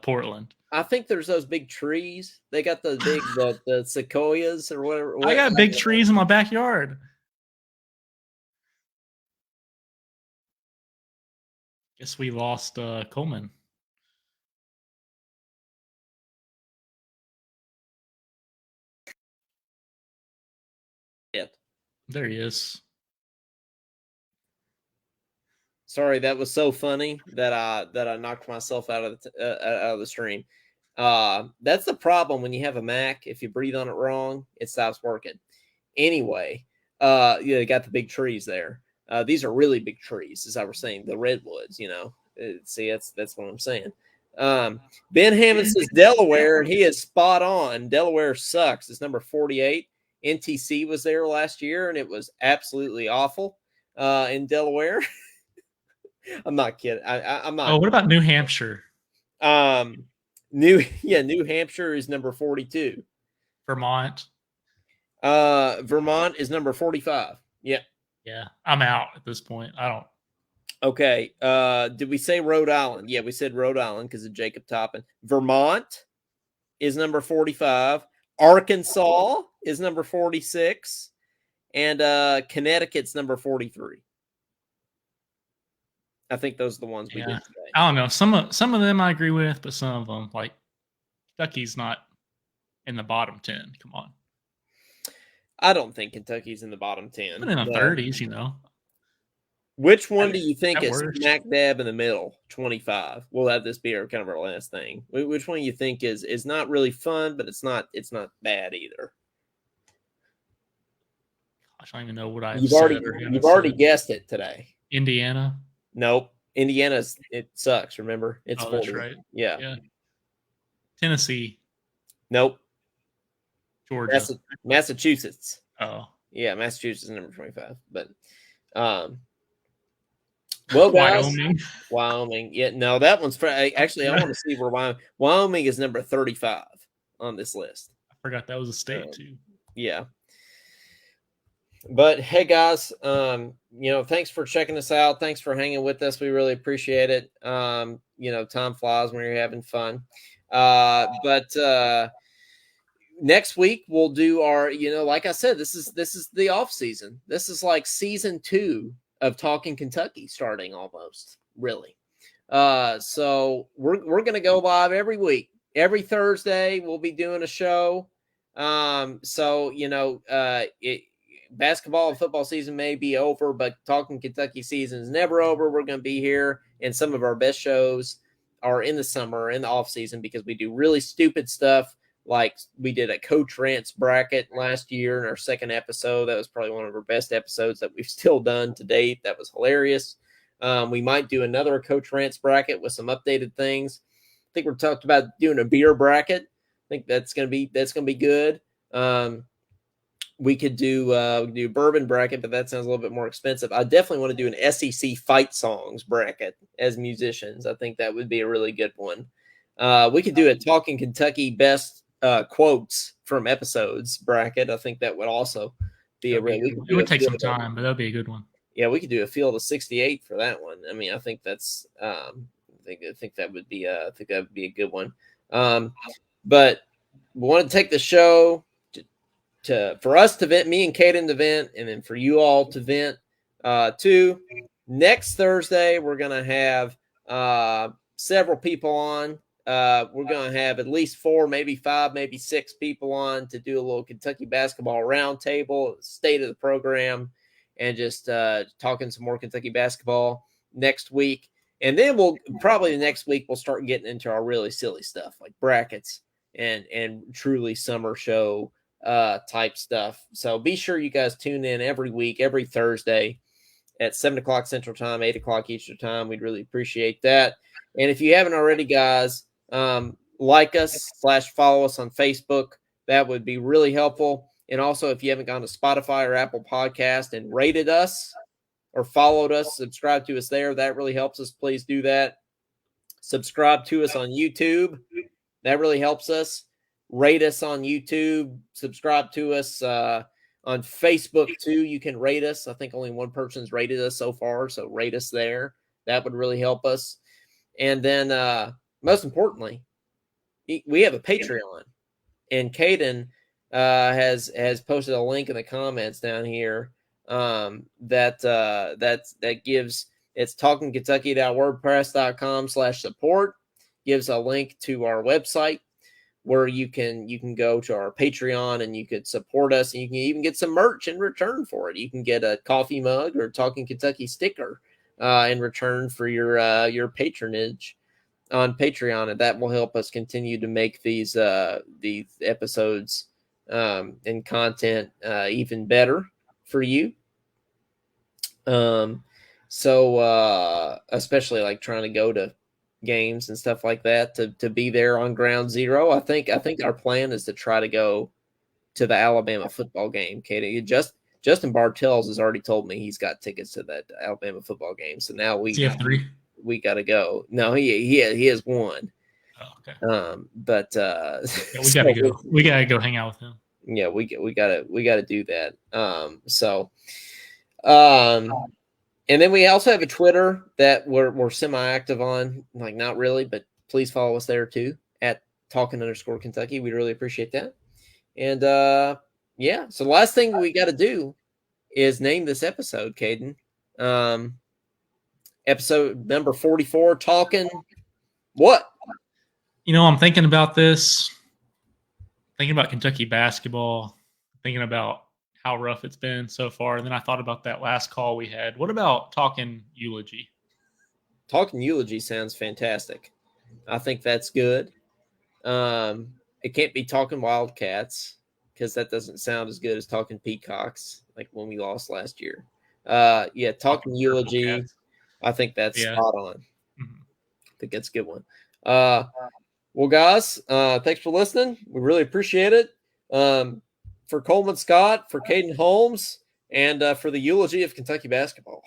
Portland? I think there's those big trees. They got the big the sequoias or whatever. I got big trees in my backyard. Guess we lost Coleman. Yeah. There he is. Sorry, that was so funny that I knocked myself out of the stream. That's the problem when you have a Mac. If you breathe on it wrong, it stops working. Anyway, you got the big trees there. These are really big trees, as I was saying, the redwoods. See, that's what I'm saying. Ben Hammond says Delaware, and he is spot on. Delaware sucks. It's number 48. NTC was there last year, and it was absolutely awful in Delaware. I'm not kidding. I'm not. Oh, what about New Hampshire? New Hampshire is number 42. Vermont. Vermont is number 45. Yeah. Yeah, I'm out at this point. I don't. Okay. Did we say Rhode Island? Yeah, we said Rhode Island because of Jacob Toppin. Vermont is number 45. Arkansas is number 46. And Connecticut's number 43. I think those are the ones we did today. I don't know. Some of them I agree with, but some of them, like Kentucky's not in the bottom 10. Come on. I don't think Kentucky's in the bottom 10. But in the 30s, Which one do you think is smack dab in the middle? 25. We'll have this be kind of our last thing. Which one do you think is not really fun, but it's not bad either? I don't even know what you've already guessed it today. Indiana. Nope. It sucks, remember? It's 40. That's right. Yeah. Tennessee. Nope. Georgia. Massachusetts. Oh. Yeah, Massachusetts is number 25. But well, guys, Wyoming. Yeah, no, that one's actually I want to see where Wyoming is number 35 on this list. I forgot that was a state too. Yeah. But hey, guys, thanks for checking us out. Thanks for hanging with us. We really appreciate it. Time flies when you're having fun. But next week we'll do our, like I said, this is the off season. This is like season 2 of Talking Kentucky starting almost, really. So we're gonna go live every week. Every Thursday we'll be doing a show. Basketball and football season may be over, but Talking Kentucky season is never over. We're gonna be here, and some of our best shows are in the summer, in the off season, because we do really stupid stuff. Like we did a Coach Rants bracket last year in our second episode. That was probably one of our best episodes that we've still done to date. That was hilarious. We might do another Coach Rants bracket with some updated things. I think we're talked about doing a beer bracket. I think that's gonna be good. We could do bourbon bracket, but that sounds a little bit more expensive. I definitely want to do an SEC fight songs bracket as musicians. I think that would be a really good one. We could do a Talking Kentucky best quotes from episodes bracket. I think that would also be a really. It would take some time, but that'd be a good one. Yeah, we could do a field of 68 for that one. I mean, I think that's I think that would be a good one. But we want to take the show for us to vent, me and Caden to vent, and then for you all to vent too. Next Thursday, we're gonna have several people on. We're gonna have at least 4, maybe 5, maybe 6 people on to do a little Kentucky basketball roundtable, state of the program, and just talking some more Kentucky basketball next week. And then the next week we'll start getting into our really silly stuff like brackets and truly summer show type stuff. So be sure you guys tune in every week, every Thursday at 7 o'clock Central Time, 8 o'clock Eastern Time. We'd really appreciate that. And if you haven't already, guys, like us / follow us on Facebook. That would be really helpful. And also, if you haven't gone to Spotify or Apple Podcast and rated us or followed us, subscribe to us there. That really helps us. Please do that. Subscribe to us on YouTube. That really helps us. Rate us on YouTube. Subscribe to us on Facebook too. You can rate us. I think only one person's rated us so far, so rate us there. That would really help us. And then, most importantly, we have a Patreon, and Caden has posted a link in the comments down here that gives, it's talkingkentucky.wordpress.com/support, gives a link to our website where you can go to our Patreon and you could support us, and you can even get some merch in return for it. You can get a coffee mug or Talking Kentucky sticker in return for your patronage on Patreon, and that will help us continue to make these episodes and content even better for you. So especially like trying to go to games and stuff like that to be there on ground zero. I think our plan is to try to go to the Alabama football game. Katie, Justin Bartels has already told me he's got tickets to that Alabama football game. So now we have 3. We got to go. No, he has 1. Oh, okay. But yeah, we gotta go. We gotta go hang out with him. Yeah, we gotta do that. And then we also have a Twitter that we're semi-active on. Like, not really, but please follow us there too at Talkin_Kentucky. We'd really appreciate that. And yeah, so the last thing we got to do is name this episode, Caden. Episode number 44, Talkin' what? I'm thinking about this, thinking about Kentucky basketball, thinking about how rough it's been so far. And then I thought about that last call we had. What about Talkin' Eulogy? Talkin' Eulogy sounds fantastic. I think that's good. It can't be Talkin' Wildcats because that doesn't sound as good as Talkin' Peacocks, like when we lost last year. Yeah, Talkin' Eulogy. Cats. I think that's spot on. Mm-hmm. I think that's a good one. Well, guys, thanks for listening. We really appreciate it. For Coleman Scott, for Caden Holmes, and for the eulogy of Kentucky basketball.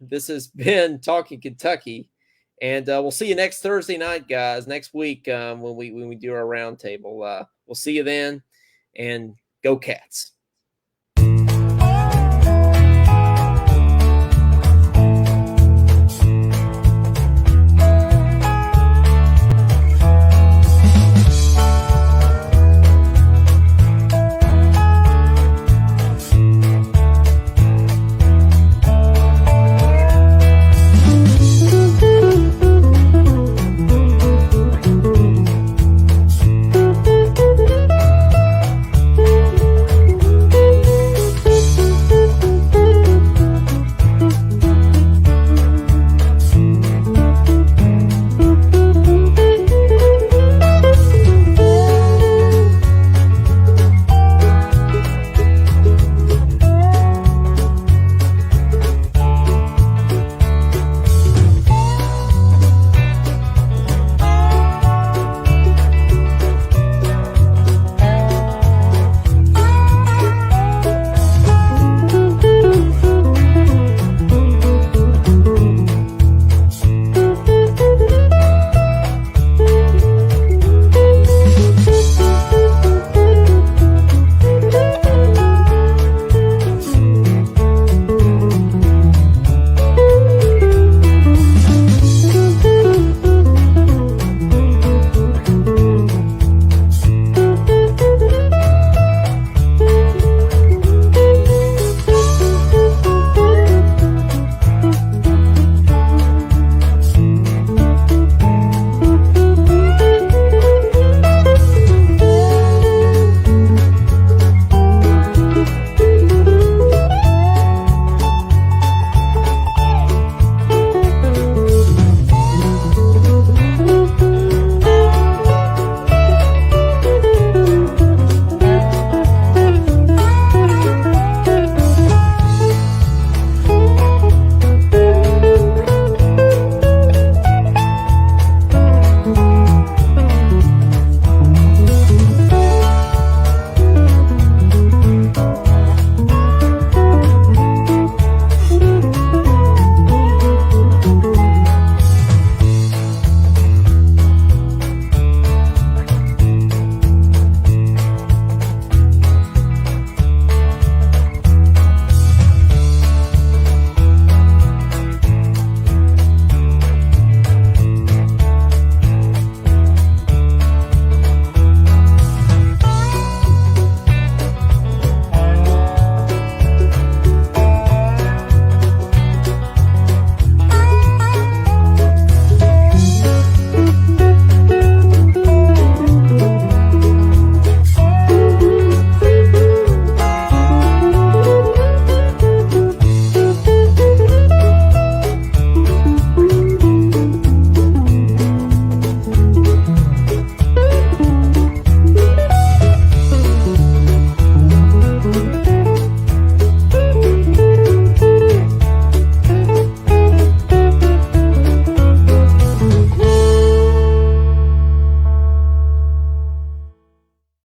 This has been Talking Kentucky, and we'll see you next Thursday night, guys. Next week when we do our roundtable. We'll see you then, and go Cats.